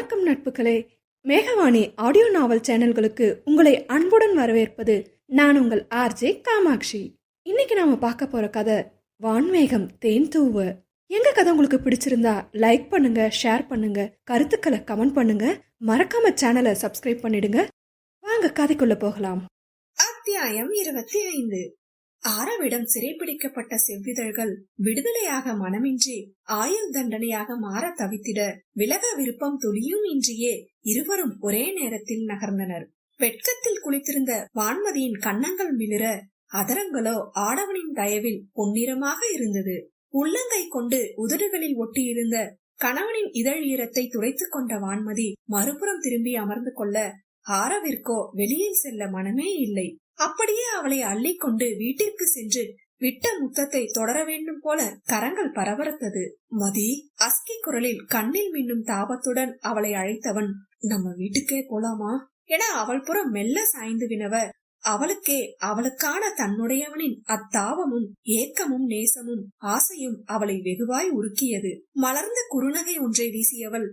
வணக்கம் நட்புகளே. மேகவாணி ஆடியோ நாவல் சேனல்களுக்கு உங்களை அன்புடன் வரவேற்பது நான் உங்கள் ஆர்ஜே காமாட்சி. இன்னைக்கு நாம பார்க்க போற கதை வான்மேகம் தேன் தூவ. எங்க கதை உங்களுக்கு பிடிச்சிருந்தா லைக் பண்ணுங்க, ஷேர் பண்ணுங்க, கருத்துக்களை கமெண்ட் பண்ணுங்க, மறக்காம சேனலை சப்ஸ்கிரைப் பண்ணிடுங்க. வாங்க கதைக்குள்ள போகலாம். அத்தியாயம் 25. ஆரவிடம் சிறைப்பிடிக்கப்பட்ட செவ்விதழ்கள் விடுதலையாக மனமின்றி ஆயுள் தண்டனையாக மாற தவித்திட விலக விருப்பம் துளியும் இன்றியே இருவரும் ஒரே நேரத்தில் நகர்ந்தனர். வெட்கத்தில் குளித்திருந்த வான்மதியின் கன்னங்கள் மிளிர, அதரங்களோ ஆடவனின் தயவில் பொன்னிறமாக இருந்தது. உள்ளங்கை கொண்டு உதடுகளில் ஒட்டியிருந்த கணவனின் இதழ் ஈரத்தை துடைத்துக் கொண்ட வான்மதி மறுபுறம் திரும்பி அமர்ந்து கொள்ள ஆரவிற்கோ வெளியில் செல்ல மனமே இல்லை. அப்படியே அவளை அள்ளிக்கொண்டு வீட்டிற்கு சென்று விட்ட முத்தத்தை தொடர வேண்டும் போல கரங்கள் பரபரத்தது. மதி அஸ்கி குரலில் கண்ணில் மின்னும் தாபத்துடன் அவளை அழைத்தவன், நம்ம வீட்டுக்கே போலாமா என அவள் புறம் மெல்ல சாய்ந்து வினவ, அவளுக்கே அவளுக்கான தன்னுடையவனின் அத்தாபமும் ஏக்கமும் நேசமும் ஆசையும் அவளை வெகுவாய் உருக்கியது. மலர்ந்த குறுநகை ஒன்றை வீசியவள்,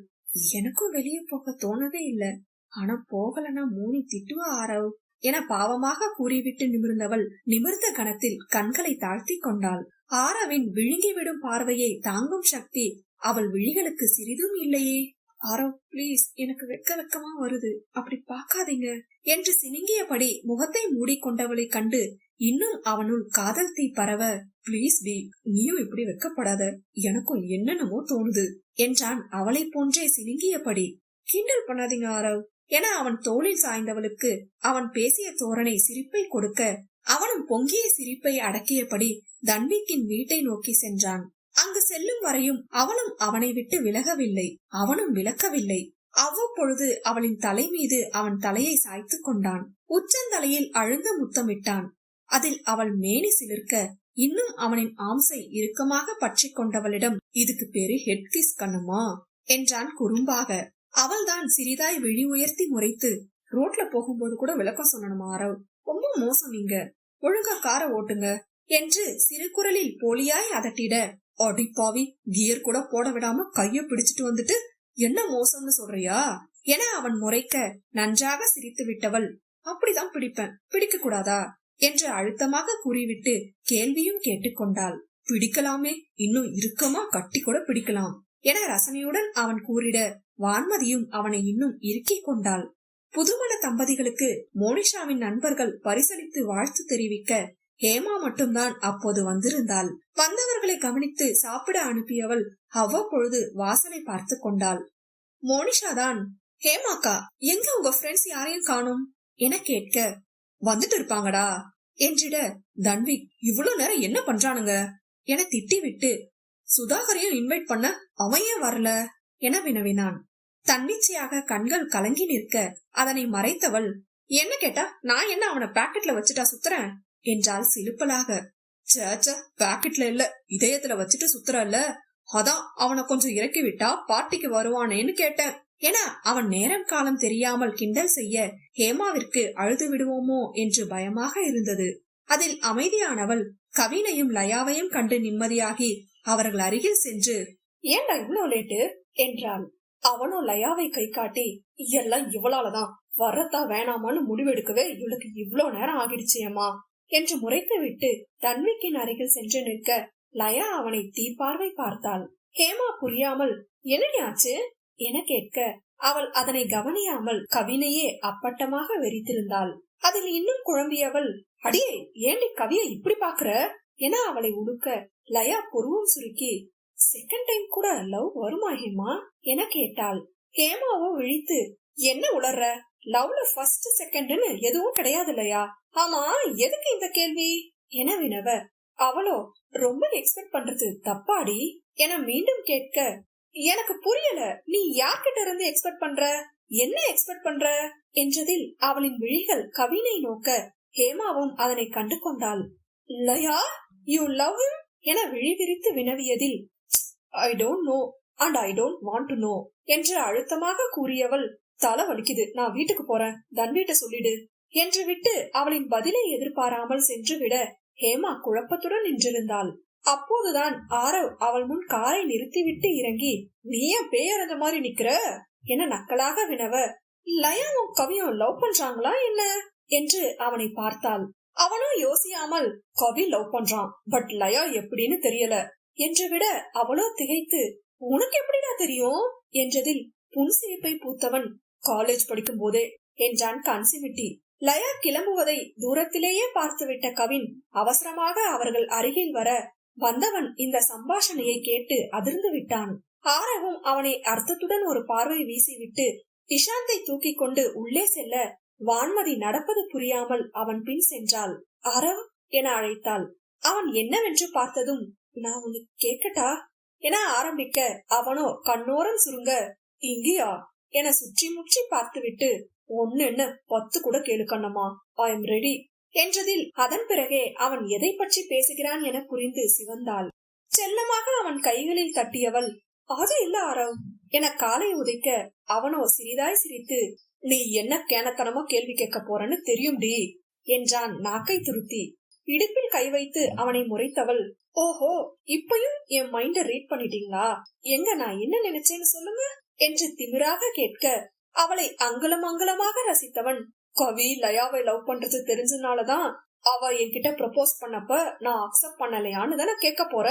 எனக்கும் வெளியே போக தோணவே இல்ல, ஆனா போகலன்னா மூணி திட்டுவா ஆரவ் என பாவமாக கூறிவிட்டு நிமிர்ந்தவள் நிமிர்ந்த கணத்தில் கண்களை தாழ்த்தி கொண்டாள். ஆரவின் விழுங்கிவிடும் பார்வையை தாங்கும் சக்தி அவள் விழிகளுக்கு சிறிதும் இல்லையே. ஆரவ் பிளீஸ், எனக்கு வெக்கமா வருது, அப்படி பாக்காதீங்க என்று சினுங்கியபடி முகத்தை மூடிக்கொண்டவளை கண்டு இன்னும் அவனுள் காதல் தீ பரவ, பிளீஸ் டி, நீயும் இப்படி வெக்கப்படாத, எனக்கும் என்னென்னமோ தோணுது என்றான் அவளை போன்றே சினுங்கியபடி. கிண்டல் பண்ணாதீங்க ஆரவ் என அவன் தோளில் சாய்ந்தவளுக்கு அவன் பேசிய தோரணை சிரிப்பை கொடுக்க, அவனும் பொங்கிய சிரிப்பை அடக்கியபடி தன்விக்கின் வீட்டை நோக்கி சென்றான். அங்கு செல்லும் வரையும் அவளும் அவனை விட்டு விலகவில்லை, அவனும் விலக்கவில்லை. அவ்வப்பொழுது அவளின் தலை மீது அவன் தலையை சாய்த்து கொண்டான். உச்சந்தலையில் அழுந்த முத்தமிட்டான். அதில் அவள் மேனி சிலிர்க்க, இன்னும் அவனின் ஆம்சை இறுக்கமாக பற்றி கொண்டவளிடம், இதுக்கு பேரு ஹெட் கிஸ் கண்ணுமா என்றான் குறும்பாக. அவள்தான் சிறிதாய் விழி உயர்த்தி முறைத்து, ரோட்ல போகும்போது கூட விளக்கம் சொல்லணுமா ஆரவ், ரொம்ப மோசம், நீங்க ஒழுங்கா கார ஓட்டுங்க என்று சிறு குரலில் போலியாய் அதட்டிட, அடிப்பாவி, கியர் கூட போட விடாம கைய பிடிச்சிட்டு வந்துட்டு என்ன மோசம்னு சொல்றியா என அவன் முறைக்க, நன்றாக சிரித்து விட்டவள், அப்படிதான் பிடிப்பேன், பிடிக்க கூடாதா என்று அழுத்தமாக கூறிவிட்டு கேள்வியும் கேட்டுக்கொண்டாள். பிடிக்கலாமே, இன்னும் இறுக்கமா கட்டி கூட பிடிக்கலாம் என ரசனையுடன் அவன் கூறிட, வான்மதியும் அவனை இன்னும் இறுக்கிக் கொண்டாள். புதுமண தம்பதிகளுக்கு மோனிஷாவின் நண்பர்கள் பரிசளித்து வாழ்த்து தெரிவிக்க ஹேமா மட்டும்தான் அப்போது வந்திருந்தாள். வந்தவர்களை கவனித்து சாப்பிட அனுப்பியவள் அவ்வப்பொழுது வாசலை பார்த்து கொண்டாள். மோனிஷாதான், ஹேமாக்கா, எங்க உங்க ஃப்ரெண்ட்ஸ் யாரையும் காணோம் என கேட்க, வந்துட்டு இருப்பாங்கடா என்றிட, தன்விக் இவ்வளவு நேரம் என்ன பண்றானுங்க என திட்டிவிட்டு, சுதாகரையும் இன்வைட் பண்ண அவன் ஏன் வரல என வினவினான். தன்னிச்சையாக கண்கள் கலங்கி நிற்க அதனை மறைத்தவள், என்ன கேட்டா நான் என்ன அவனை பாக்கெட்ல வச்சுட்டா சுத்துறேன் என்றாள் சிலுப்பலாக. சேச்ச, பாக்கெட்ல இல்ல, இதயத்துல வச்சுட்டு சுத்துறல்ல, அதான் அவனை கொஞ்சம் இறக்கி விட்டா பார்ட்டிக்கு வருவானேன்னு கேட்டேன் என அவன் நேரம் காலம் தெரியாமல் கிண்டல் செய்ய ஹேமாவிற்கு அழுது விடுவோமோ என்று பயமாக இருந்தது. அதில் அமைதியானவள் கவினையும் லயாவையும் கண்டு நிம்மதியாகி அவர்கள் அருகில் சென்று, ஏண்டா இவ்வளவு லேட்டு என்றாள். அவனோ லயாவை கை காட்டி, எல்லாம் இவளாலதான், வரத்தா வேணாமான்னு முடிவெடுக்கவே இவளுக்கு இவ்வளவு நேரம் ஆகிடுச்சியம்மா என்று முறைத்து விட்டு தன்விக்கின் அருகில் சென்று நிற்க, லயா அவனை தீப்பார்வை பார்த்தாள். ஹேமா புரியாமல் என்னடி ஆச்சு என கேட்க, அவள் அதனை கவனியாமல் கவினையே அப்பட்டமாக வெறித்திருந்தாள். அதில் இன்னும் குழம்பியவள், அடியே ஏண்டி கவியை இப்படி பாக்குற என அவளை உடுக்க, லயா புருவம் சுருக்கி, செகண்ட் டைம் கூட லவ் வருமா ஹேமா என கேட்டாள். ஹேமாவோ விழித்து, என்ன உளர்ற, லவ்ல ஃபர்ஸ்ட் செகண்ட்னு எதுவும் கிடையாது இல்லையா, ஆமா எதுக்கு இந்த கேள்வி என வினவ, அவளோ ரொம்ப எக்ஸ்பெக்ட் பண்றது தப்பாடி என மீண்டும் கேட்க, எனக்கு புரியல, நீ யார்கிட்ட இருந்து எக்ஸ்பெக்ட் பண்ற, என்ன எக்ஸ்பெக்ட் பண்ற என்றதில் அவளின் விழிகள் கவினை நோக்க ஹேமாவும் அதனை கண்டு கொண்டாள். லயா, யூ லவ் ஹிம் என விழி விரித்து வினவியதில், I don't know and I don't want to know என்று அழுத்தமாக கூறியவள், தலை வலிக்குது, நான் வீட்டுக்கு போறேன், தன்வீட்ட சொல்லிடு என்று விட்டு அவளின் பதிலை எதிர்பாராமல் சென்று விட ஹேமா குழப்பத்துடன் நின்றிருந்தாள். அப்போதுதான் ஆரவ் அவள் முன் காரை நிறுத்திவிட்டு இறங்கி, நீ ஏன் பேயறந்த மாதிரி நிக்கிற என நக்கலாக வினவ, லயாவும் கவியும் லவ் பண்றாங்களா என்ன என்று அவனை பார்த்தாள். அவனோ யோசியாமல், கவி லவ் பண்றான், பட் லயா எப்படின்னு தெரியல என்று விட, அவளோ திகைத்து, உனக்கு எப்படிடா தெரியும் என்றதில் புன்சிரிப்பை பூத்தவன், காலேஜ் படிக்கும் போதே என்றான் கன்சிமிட்டி. லயா கிளம்புவதை தூரத்திலேயே பார்த்துவிட்ட கவின் அவசரமாக அவர்கள் அருகில் வர, வந்தவன் இந்த சம்பாஷணையை கேட்டு அதிர்ந்து விட்டான். ஆரவும் அவனை அர்த்தத்துடன் ஒரு பார்வை வீசிவிட்டு இஷாந்தை தூக்கி கொண்டு உள்ளே செல்ல, வான்மதி நடப்பது புரியாமல் அவன் பின் சென்றாள். ஆரவ் என அழைத்தாள். அவன் என்னவென்று பார்த்ததும், நான் உனக்கு கேட்கட்டா என ஆரம்பிக்க, அவனோ கண்ணோரம் சுருங்க, இங்கயா என சுற்றி முற்றி பார்த்துவிட்டு, ஒன்னு என்ன 10 கூட கேளு கண்ணம்மா, ஐ எம் ரெடி என்றதில் அதன் பிறகே அவன் எதை பற்றி பேசுகிறான் என புரிந்து சிவந்தாள். செல்லமாக அவன் கைகளில் தட்டியவள், அது இல்ல ஆரவ் என காலை உதைக்க, அவனோ சிறிதாய் சிரித்து, நீ என்ன கேனத்தனமா கேள்வி கேட்க போறன்னு தெரியும்டி என்றான் நாக்கை துருத்தி. இடுப்பில் கை வைத்து அவனை முறைத்தவள், ஓஹோ இப்பயும் என் மைண்ட ரீட் பண்ணிட்டீங்களா, எங்க நான் என்ன நினைச்சேன்னு சொல்லுங்க என்று திமிராக கேட்க, அவளை அங்குலம் அங்குலமாக ரசித்தவன், கவி லயாவை லவ் பண்றது தெரிஞ்சனாலதான் அவ என்கிட்ட ப்ரப்போஸ் பண்ணப்ப நான் அக்செப்ட் பண்ணலையான்னு தானே கேட்க போற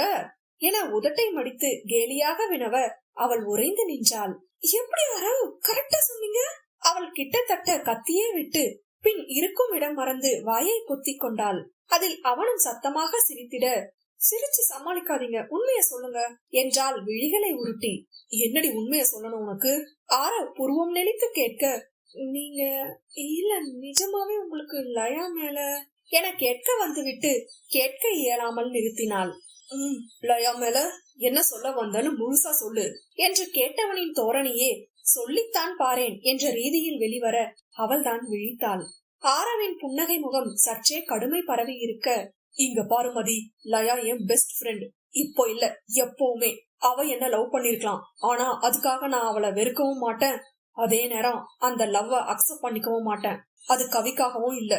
என உதட்டை மடித்து கேலியாக வினவ, அவள் உறைந்து நின்றாள். எப்படி ஆரவ் கரெக்டா சொன்னீங்க? அவள் கிட்டத்தட்ட கத்தியே விட்டு பின் இருக்கும் இடம் மறந்து வாயை பொத்திக் கொண்டாள். அதில் அவனும் சத்தமாக சிரித்திட, சிரிச்சு சமாளிக்காதீங்க, உண்மைய சொல்லுங்க என்றால் விழிகளை உருட்டி. என்னடி உண்மைய சொல்லணும் உனக்கு? ஆரவ் புருவம் நெளித்து கேட்க, நீங்க இல்ல நிஜமாவே உங்களுக்கு லயா மேல என கேட்க வந்துவிட்டு கேட்க இயலாமல் நிறுத்தினாள். லயா மேல என்ன சொல்ல வந்தன்னு முழுசா சொல்லு என்று கேட்டவனின் தோரணையே சொல்லித்தான் பாரேன் என்ற ரீதியில் வெளிவர அவள்தான் விழித்தாள். ஆரவின் புன்னகை முகம் சற்றே கடுமை பரவி இருக்க, இங்க பாருமதி, லயா என் பெஸ்ட் ஃப்ரெண்ட், இப்போ இல்ல எப்பவுமே. அவ என்ன லவ் பண்ணிருக்கலாம், ஆனா அதுக்காக நான் அவளை வெறுக்கவும் மாட்டேன், அதே நேரம் அந்த லவ்வ அக்செப்ட் பண்ணிக்கவும் மாட்டேன். அது கவிக்காகவும் இல்ல,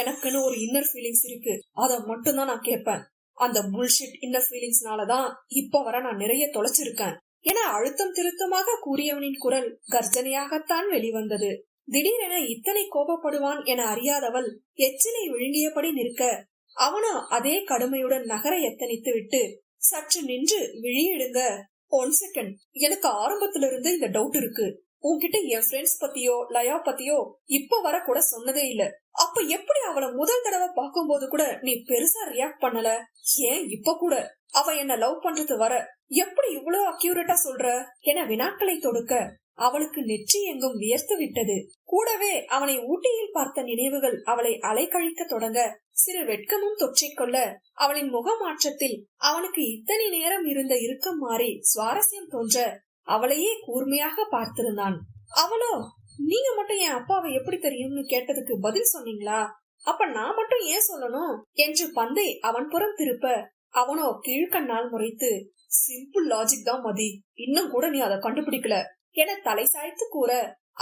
எனக்குன்னு ஒரு இன்னர் ஃபீலிங்ஸ் இருக்கு, அத மட்டும்தான் நான் கேட்பேன். அந்த புல்ஷிட் இன்னர் ஃபீலிங்ஸ்னாலதான் இப்ப வர நான் நிறைய தொலைச்சிருக்கேன் என அழுத்தம் திருத்தமாக கூறியவனின் குரல் கர்ஜனையாகத்தான் வெளிவந்தது. திடீரென இத்தனை கோபப்படுவான் என அறியாதவள் எச்சிலை விழுங்கியபடி நிற்க, அவனோ அதே கடுமையுடன் நகர எத்தனித்து விட்டு சற்று நின்று விழியிடுங்க, 1 செகண்ட், எனக்கு ஆரம்பத்துல இருந்து இந்த டவுட் இருக்கு. உன்கிட்ட என் ஃப்ரெண்ட்ஸ் பத்தியோ லயா பத்தியோ இப்ப வர கூட சொன்னதே இல்ல. அப்ப எப்படி அவளை முதல் தடவை பார்க்கும் போது கூட நீ பெருசா ரியாக்ட் பண்ணல? ஏன் இப்ப கூட அவ என்ன லவ் பண்றது வர எப்படி இவ்வளவு அக்யூரேட்டா சொல்ற என வினாக்களை தொடுக்க, அவளுக்கு நெற்றி எங்கும் வியர்த்து விட்டது. கூடவே அவனை ஊட்டியில் பார்த்த நினைவுகள் அவளை அலைக்கழிக்க தொடங்க சிறு வெட்கமும் தொற்றிக்கொள்ள, அவளின் முகமாற்றத்தில் அவனுக்கு இத்தனை நேரம் இருந்த இறுக்கம் மாறி சுவாரஸ்யம் தோன்ற அவளையே கூர்மையாக பார்த்திருந்தான். அவளோ, நீங்க மட்டும் என் அப்பாவை எப்படி தெரியும்னு கேட்டதுக்கு பதில் சொன்னீங்களா, அப்ப நான் மட்டும் ஏன் சொல்லணும் என்று பந்தை அவன் புறம் திருப்ப, அவனோ கீழ்கண்ணால் முறைத்து, சிம்பிள் லாஜிக் தான் மதி, இன்னும் கூட நீ அதை கண்டுபிடிக்கல என தலை சாய்த்து கூற,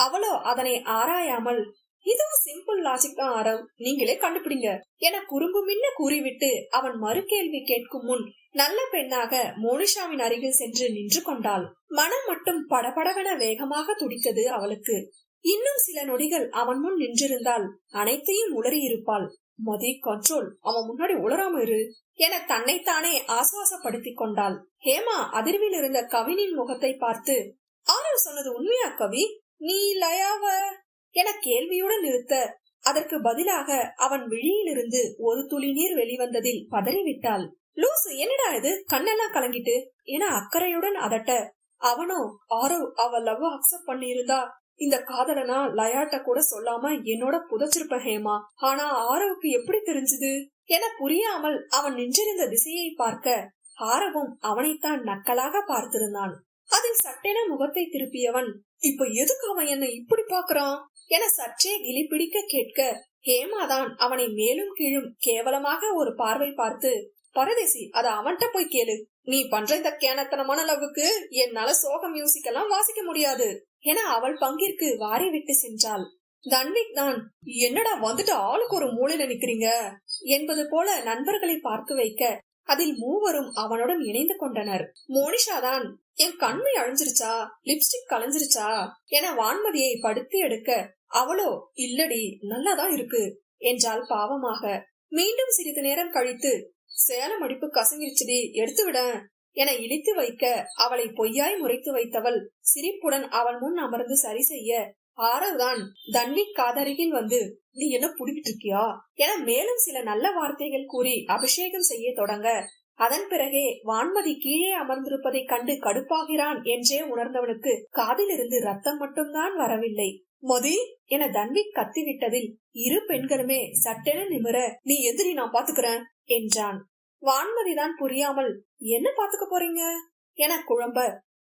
அவளோ அதனை ஆராயாமல், இதுவும் சிம்பிள் லாஜிக் தான் ஆரவ், நீங்களே கண்டுபிடிங்க என குறும்பு மின்ன கூறிவிட்டு அவன் மறு கேள்வி கேட்கும் முன் நல்ல பெண்ணாக மோனிஷாவின் அருகில் சென்று நின்று கொண்டாள். மனம் மட்டும் படபடவென வேகமாக துடித்தது அவளுக்கு. இன்னும் சில நொடிகள் அவன் முன் நின்றிருந்தால் அனைத்தையும் உளறி இருப்பாள். மதி கண்ட்ரோல், அவன் முன்னாடி உளராம இரு என தன்னைத்தானே ஆசுவாசப்படுத்திக் கொண்டாள். ஹேமா அதிர்வில் இருந்த கவினின் முகத்தை பார்த்து, ஆரவ் சொன்னது உண்மையா கவி, நீ லயாவ என கேள்வியுடன் நிறுத்த, அதற்கு பதிலாக அவன் விழியிலிருந்து ஒரு துளி நீர் வெளிவந்ததில் பதறிவிட்டாள். லூசு, என்னடா இது, கண்ணெல்லாம் கலங்கிட்டு என அக்கறையுடன் அதட்ட, அவனோ, ஆரவ் அவ லவ் அக்செப்ட் பண்ணியிருந்தா இந்த காதலனா லயாட்ட கூட சொல்லாம என்னோட புதைச்சிருப்ப ஹேமா, ஆனா ஆரவுக்கு எப்படி தெரிஞ்சது என புரியாமல் அவன் நின்றிருந்த திசையை பார்க்க, ஆரவும் அவனைத்தான் நக்கலாக பார்த்திருந்தான். அதில் சட்டென முகத்தை திருப்பியவன், இப்ப எதுக்கு அவன் என்ன இப்படி பாக்குறான் என சற்றே கிளி பிடிக்க கேட்க, ஹேமாதான் அவனை மேலும் கீழும் கேவலமாக ஒரு பார்வை பார்த்து, பரதேசி, அத அவன்கிட்ட போய் கேளு, நீ பண்ற இந்த கேனத்தனமான லவ்வுக்கு என்னால சோக மியூசிக் எல்லாம் வாசிக்க முடியாது என அவள் பங்கிற்கு வாரி விட்டு சென்றாள். தன்விக் தான், என்னடா வந்துட்டு ஆளுக்கு ஒரு மூலையில நிக்கிறீங்க என்பது போல நண்பர்களை பார்த்து வைக்க, அதில் மூவரும் அவனுடன் இணைந்து கொண்டனர். மோனிஷாதான், என் கண்மை அழிஞ்சிருச்சா, லிப்ஸ்டிக் கலைஞ்சிருச்சா என வான்மதியை படுத்தி எடுக்க அவளோ இல்லடி நல்லாதான் இருக்கு என்றாள் பாவமாக. மீண்டும் சிறிது நேரம் கழித்து சேலம் அடிப்பு கசங்கிருச்சுடி எடுத்து விட என இழித்து வைக்க அவளை பொய்யாய் முறைத்து வைத்தவள் சிரிப்புடன் அவள் முன் அமர்ந்து சரி செய்ய ஆரவ்தான் தன்விக் காதருகில் வந்து நீ என்ன புடிக்கிட்டு இருக்கியா என மேலும் சில நல்ல வார்த்தைகள் கூறி அபிஷேகம் செய்ய தொடங்க, அதன் பிறகே வான்மதி கீழே அமர்ந்திருப்பதை கண்டு கடுப்பாகிறான் என்றே உணர்ந்தவனுக்கு காதிலிருந்து ரத்தம் மட்டும்தான் வரவில்லை. மதி என தன்விக் கத்திவிட்டதில் இரு பெண்களுமே சட்டென நிமிர நீ எதிரி நான் பாத்துக்கிறேன் என்றான். வான்மதிதான் புரியாமல் என்ன பாத்துக்க போறீங்க என குழம்ப,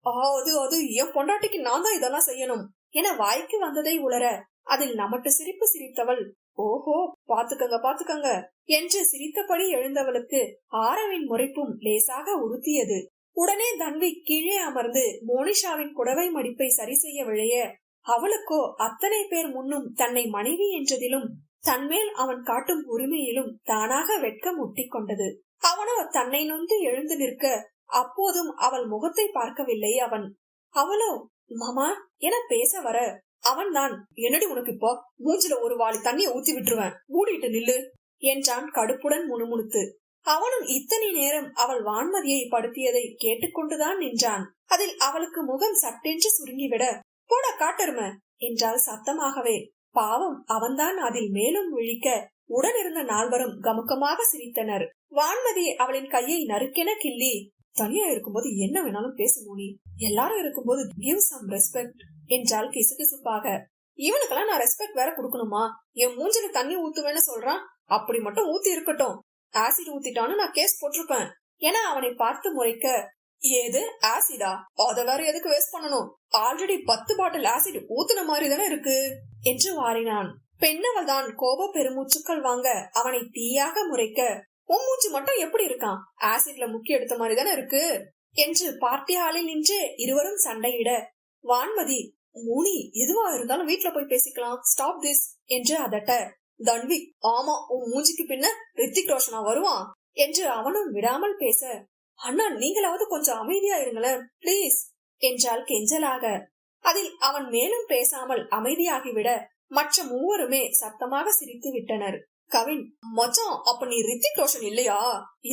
அது என் பொண்டாட்டிக்கு நான் தான் இதெல்லாம் செய்யணும் என வாய்க்கு வந்ததை உளர அதில் நமட்டு சிரிப்பு சிரித்தவள் ஓஹோ பாத்துக்கங்க என்று சிரித்தபடி எழுந்தவளுக்கு ஆரவின் முறைப்பும் லேசாக உறுத்தியது. உடனே தன்விக் கீழே அமர்ந்து மோனிஷாவின் புடவை மடிப்பை சரி செய்ய விழைய அவளுக்கோ அத்தனை பேர் முன்னும் தன்னை மனைவி என்றதிலும் தன்மேல் அவன் காட்டும் உரிமையிலும் தானாக வெட்கம் ஒட்டிக்கொண்டது. அவனோ தன்னை நொந்து எழுந்து நிற்க அப்போதும் அவள் முகத்தை பார்க்கவில்லை அவன். அவளோ மாமா என பேச வர அவன் தான் என்னடி உனக்கு இப்போ மூஞ்சில ஒரு வாளி தண்ணிய ஊத்தி விட்டுருவேன் மூடிட்டு நில்லு என்றான் கடுப்புடன் முணுமுணுத்து. அவனும் இத்தனை நேரம் அவள் வான்மதியை படுத்தியதை கேட்டுக்கொண்டுதான் நின்றான். அதில் அவளுக்கு முகம் சட்டென்று சுருங்கிவிட போட காட்டரும என்றால் சத்தமாகவே. பாவம் அவன்தான் அதில் மேலும் விழிக்க உடனிருந்த நால்வரும் கமுக்கமாக சிரித்தனர். வான்மதி அவளின் கையை நறுக்கென கிள்ளி தனியா இருக்கும்போது என்ன வேணாலும் பேச மோனி, எல்லாரும் இருக்கும்போது கிவ் சம் ரெஸ்பெக்ட் என்றால் கிசுகிசுப்பாக. இவனுக்கெல்லாம் நான் ரெஸ்பெக்ட் வேற குடுக்கணுமா? என் மூஞ்சில தண்ணி ஊத்துவேன்னு சொல்றான், அப்படி மட்டும் ஊத்தி இருக்கட்டும், ஆசிட் ஊத்திட்டான்னு நான் கேஸ் போட்டிருப்பேன் என அவனை பார்த்து முறைக்க, ஏது ஆசிடா, அத வேற எதுக்கு வேஸ்ட் பண்ணணும், ஆல்ரெடி 10 பாட்டில் ஆசிட் ஊத்துன மாதிரி தானே இருக்கு என்று வாரினான். பெண்ணவள் தான் கோப பெருமூச்சுக்கள் வாங்க அவனை தீயாக முறைக்க, உன் மூச்சு மட்டும் எப்படி இருக்கான், ஆசிட்ல முக்கிய எடுத்த மாதிரி தானே இருக்கு என்று பார்ட்டி ஹாலில் நின்று இருவரும் சண்டையிட, வான்மதி மூனி எதுவா இருந்தாலும் வீட்டுல போய் பேசிக்கலாம், ஸ்டாப் திஸ் என்று அதட்ட, தன்விக் ஆமா உன் மூஞ்சிக்கு பின்ன ரித்திக் ரோஷனா வருவான் என்று அவனும் விடாமல் பேச, அண்ணா நீங்களாவது கொஞ்சம் அமைதியா இருங்களேன் பிளீஸ் என்றால் கெஞ்சலாக. அதில் அவன் மேலும் பேசாமல் அமைதியாகிவிட மற்ற மூவருமே சத்தமாக சிரித்து விட்டனர். கவின் மச்சான் அப்ப நீ ரித்திக் ரோஷன் இல்லையா,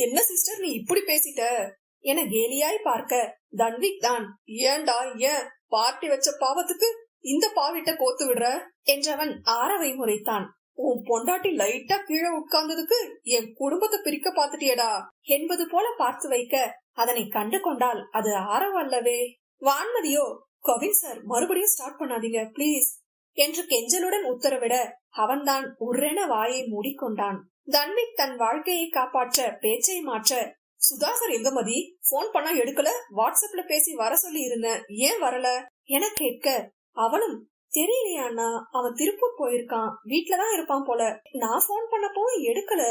என்ன சிஸ்டர் நீ இப்படி பேசிட்ட என கேலியாய் பார்க்க, தன்விக் தான் ஏண்டா ஏன் பார்ட்டி வச்ச பாவத்துக்கு இந்த பாவிட்ட கோத்து விடுற என்றவன் ஆரவை முறைத்தான். உன் பொண்டாட்டி லைட்டா கீழே உட்கார்ந்ததுக்கு என் குடும்பத்தை பிரிக்க பாத்துட்டியடா என்பது போல பார்த்து வைக்க, அதனை கண்டு கொண்டால் அது ஆரவ அல்லவே. வான்மதியோ கவின் சார் மறுபடியும் ஸ்டார்ட் பண்ணாதீங்க பிளீஸ் என்று கெஞ்சலுடன் உத்தரவிட அவன்தான் உர்ரென வாயை மூடிக்கொண்டான். தன்விக் தன் வாழ்க்கையை காப்பாற்ற பேச்சை மாற்ற, சுதாகர் எங்க மதி, போன் பண்ணா எடுக்கல, வாட்ஸ்அப்ல பேசி வர சொல்லி இருந்தேன் ஏன் வரல என கேட்க, அவளும் தெரியலையாண்ணா அவன் திருப்பூர் போயிருக்கான், வீட்டுலதான் இருப்பான் போல, நான் போன் பண்ணப்போ எடுக்கல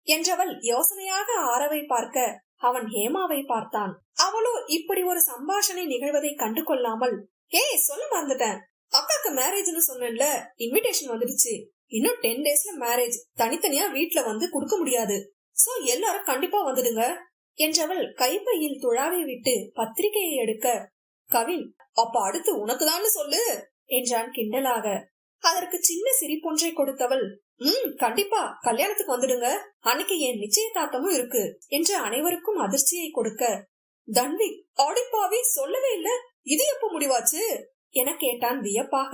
என்றவள் யோசனையாக ஆரவை பார்க்க அவன் ஹேமாவை பார்த்தான். அவளோ இப்படி ஒரு சம்பாஷணை நிகழ்வதை கண்டு கொள்ளாமல், ஏய் சொல்ல மறந்துட்டேன், அக்காக்கு மேரேஜ்னு சொன்னேன்ல, இன்விடேஷன் வந்துடுச்சு, இன்னும் 10 டேஸ்ல மேரேஜ், தனித்தனியா வீட்டுல வந்து குடுக்க முடியாது, சோ எல்லாரும் கண்டிப்பா வந்துடுங்க என்றவள் கைப்பையில் துழாவை விட்டு பத்திரிகையை எடுக்க, கவின் அப்ப அடுத்து உனக்குதான்னு சொல்லு என்றான் கிண்டலாக. அதற்கு சின்ன சிரிப்பொன்றை கொடுத்தவள், கண்டிப்பா கல்யாணத்துக்கு வந்துடுங்க, அன்னைக்கு என் நிச்சயதார்த்தமும் இருக்கு என்று அனைவருக்கும் அதிர்ச்சியை கொடுக்க, தன்விக் ஆடிப்பாவி சொல்லவே இல்ல, இது எப்ப முடிவாச்சு என கேட்டான் வியப்பாக.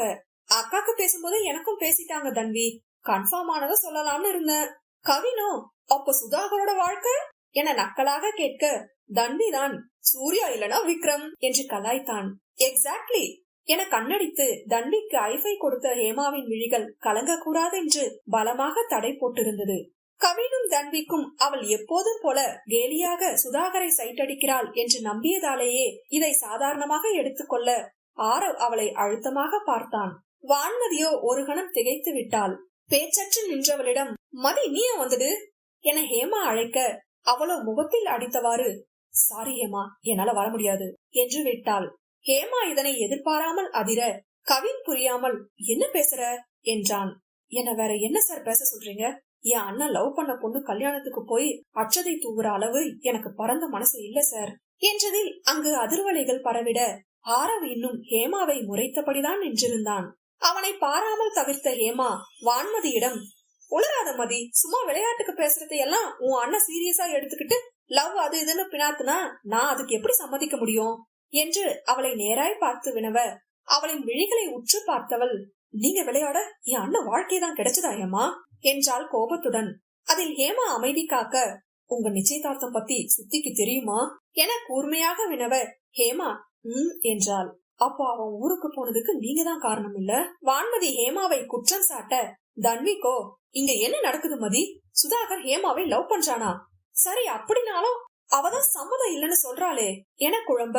அக்காக்கு பேசும்போது எனக்கும் பேசிட்டாங்க தன்வி, கன்ஃபார்ம் ஆனத சொல்லலாம்னு இருந்தேன். கவினோ அப்ப சுதாகரோட வாழ்க்கை என நக்கலாக கேட்க, தன்விதான் சூர்யா இல்லனா விக்ரம் என்று கலாய்த்தான். எக்ஸாக்ட்லி என கண்ணடித்து தன்விக்கு ஐஃபை கொடுத்த ஹேமாவின் விழிகள் கலங்க கூடாதென்று பலமாக தடை போட்டிருந்தது. கவினும் தன்விக்கும் அவள் எப்போதும் போல கேலியாக சுதாகரை சைட்டடிக்கிறாள் என்று நம்பியதாலேயே இதை சாதாரணமாக எடுத்துக்கொள்ள ஆரவ் அவளை அழுத்தமாக பார்த்தான். வான்மதியோ ஒரு கணம் திகைத்து விட்டாள். பேச்சற்று நின்றவளிடம், மதி நீ வந்துடு என ஹேமா அழைக்க, அவளோ முகத்தில் அடித்தவாறு, சாரி ஹேமா என்னால வர முடியாது என்று விட்டாள். ஹேமா இதனை எதிர்பாராமல் அதிர, கவின் புரியாமல் என்ன பேசுற என்றான். என்ன வேற என்ன சார் பேச சொல்றீங்க, என் அண்ணன் லவ் பண்ண பொண்ணு கல்யாணத்துக்கு போய் அச்சதை தூவுற அளவு எனக்கு பரந்த மனசு இல்ல சார் என்றதில் அங்கு அதிர்வலைகள் பரவிட ஆரவ் இன்னும் ஹேமாவை முறைத்தபடிதான் நின்றிருந்தான். அவனை பாராமல் தவிர்த்த ஹேமா வான்மதியிடம், உளராத மதி, சும்மா விளையாட்டுக்கு பேசுறதை எல்லாம் உன் அண்ணன் சீரியஸா எடுத்துக்கிட்டு லவ் அது இதுன்னு பினாத்துனா நான் அதுக்கு எப்படி சம்மதிக்க முடியும் என்று அவளை நேராய் பார்த்து வினவ, அவளின் விழிகளை உற்று பார்த்தவள், நீங்க விளையாட என் அண்ணன் வாழ்க்கைதான் கிடைச்சதா ஹேமா என்றாள் கோபத்துடன். அதில் ஹேமா அமைதி காக்க, உங்க நிச்சயதார்த்தம் பத்தி சித்திக்கு தெரியுமா என கூர்மையாக வினவ, ஹேமா என்றாள். அப்போ அவன் ஊருக்கு போனதுக்கு நீங்க தான் காரணம் இல்ல? வான்மதி ஹேமாவை குற்றம் சாட்ட, தன்விக்கோ இங்க என்ன நடக்குது மதி? சுதாகர் ஹேமாவை லவ் பண்றானா? சரி, அப்படினாலும் அவதான் சம்மதம் இல்லன்னு சொல்றாளே என குழம்ப,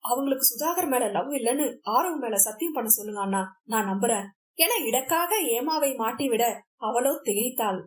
அவங்களுக்கு சுதாகர் மேல லவ் இல்லன்னு ஆரவ் மேல சத்தியம் பண்ண சொல்லுங்க அண்ணா, நான் நம்புறேன் என இடக்காக ஹேமாவை மாட்டிவிட அவளோ திகைத்தாள்.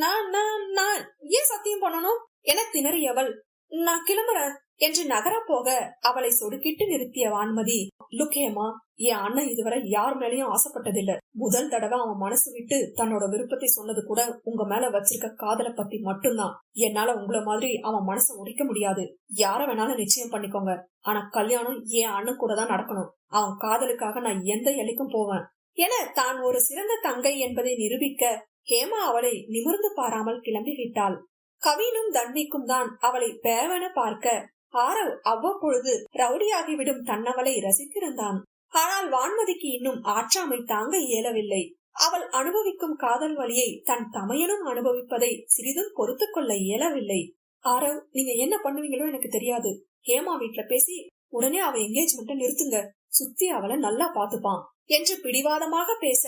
நான் ஏன் சத்தியம் பண்ணணும் என திணறியவள், நான் கிளம்புறேன் என்று நகர போக அவளை சொடுக்கிட்டு நிறுத்திய வான்மதி, லுக் ஹேமா, என் அண்ணன் இதுவரை யார் மேலயும் ஆசைப்பட்டதில்ல. முதல் தடவை அவன் மனசு விட்டு தன்னோட விருப்பத்தை சொன்னது கூட உங்க மேல வச்சிருக்க காதலை பத்தி மட்டும்தான். என்னால உங்களை மாதிரி அவன் மனசை உடைக்க முடியாது. யார வேணாலும் நிச்சயம் பண்ணிக்கோங்க, ஆனா கல்யாணம் என் அண்ணன் கூட தான் நடக்கணும். அவன் காதலுக்காக நான் எந்த எல்லைக்கும் போவேன் என தான் ஒரு சிறந்த தங்கை என்பதை நிரூபிக்க ஹேமா அவளை நிமிர்ந்து பாராமல் கிளம்பிவிட்டாள். கவினும் தன்விக்கும் தான் அவளை பேவென பார்க்க ஆரவ் அவ்வப்பொழுது ரவுடியாகிவிடும் தன்னவளை ரசித்திருந்தான். ஆனால் வான்மதிக்கு இன்னும் ஆற்றாமை தாங்க இயலவில்லை. அவள் அனுபவிக்கும் காதல் வலியை தன் தமையனும் அனுபவிப்பதை சிறிதும் பொறுத்து கொள்ள இயலவில்லை. ஆரவ், நீங்க என்ன பண்ணுவீங்களோ எனக்கு தெரியாது. ஹேமா வீட்டுல பேசி உடனே அவ என்கேஜ்மெண்ட்டை நிறுத்துங்க. சுத்தி அவளை நல்லா பாத்துப்பான் என்று பிடிவாதமாக பேச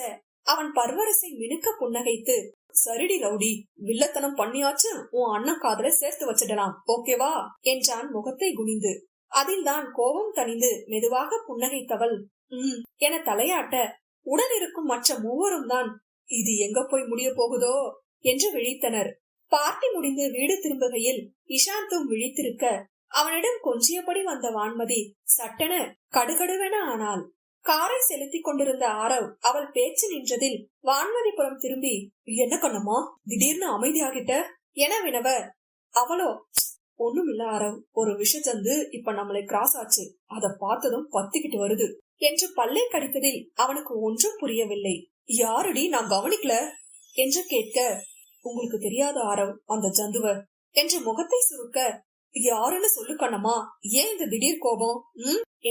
அவன் பர்வரசை மினுக்க புன்னகைத்து, சரிடி ரவுடி, வில்லத்தனம் பண்ணியாச்சு உன் அண்ணன் காதலை சேர்த்து வச்சிடலாம், ஓகேவா என்றான் முகத்தை குனிந்து. அதில் தான் கோபம் தணிந்து மெதுவாக புன்னகைத்தவள் என தலையாட்ட, உடனிருக்கும் மற்ற மூவரும் தான் இது எங்க போய் முடிய போகுதோ என்று விழித்தனர். பார்ட்டி முடிந்து வீடு திரும்புகையில் இஷாந்தும் விழித்திருக்க அவனிடம் கொஞ்சியபடி வந்த வான்மதி சட்டென கடுகடுவென ஆனாள். காரை செலுத்தி கொண்டிருந்த ஆரவ் அவள் பேச்சு நின்றதில் வான்மதிபுறம் திரும்பி, என்ன கண்ணம்மா திடீர்னு அமைதியாகிட்ட என வினவ, அவளோ, ஒண்ணுமில்ல ஆரவ், ஒரு விஷஜந்து இப்ப நம்மளை கிராஸ் ஆச்சு, அத பார்த்ததும் பத்திக்கிட்டு வருது என்று பல்லை கடித்ததில் அவனுக்கு ஒன்றும் புரியவில்லை. யாருடி, நான் கவனிக்கல என்று கேட்க, உங்களுக்கு தெரியாத ஆரவ் அந்த ஜந்துவ என்று முகத்தை சுருக்க, யாருன்னு சொல்லு கண்ணம்மா, ஏன் இந்த திடீர் கோபம்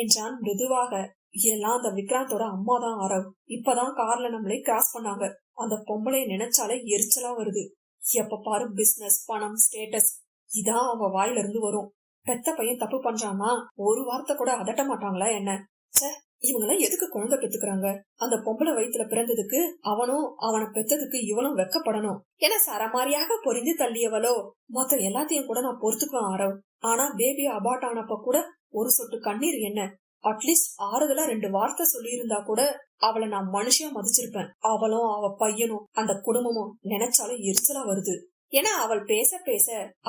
என்றான் மிருதுவாக. எல்லாம் அந்த விக்ராந்தோட அம்மாதான் ஆரவ். இப்பதான் கார்ல நம்மளை கிராஸ் பண்ணாங்க. அந்த பொம்பளை நினைச்சாலே எரிச்சலா வருது. எப்ப பாரு பிசினஸ், பணம், ஸ்டேட்டஸ் இதான் அவங்க வாயில இருந்து வரும். பெத்த பையன் தப்பு பண்றான்னா ஒரு வார்த்தை கூட அதட்ட மாட்டாங்களா என்ன? இவங்கெல்லாம் எதுக்கு குழந்தை பெத்துக்கிறாங்க? அந்த பொம்பளை வயிற்றுல பிறந்ததுக்கு அவனும் அவனை பெத்ததுக்கு இவனும் வெக்கப்படணும் என சரமாரியாக பொறிந்து தள்ளியவளோ, மொத்த எல்லாத்தையும் கூட நான் பொறுத்துக்குவேன் ஆரவ். ஆனா பேபி அபார்ட் ஆனப்ப கூட ஒரு சொட்டு கண்ணீர் என்ன? அட்லீஸ்ட் ஆறுதலா 2 வார்த்தை சொல்லி இருந்தா கூட அவளை நான் மனுஷியா மதிச்சிருப்பேன். அவளும் அவ பையனும் அந்த குடும்பமும் நினைச்சாலும் எரிச்சலா வருது என அவள் பேச பேச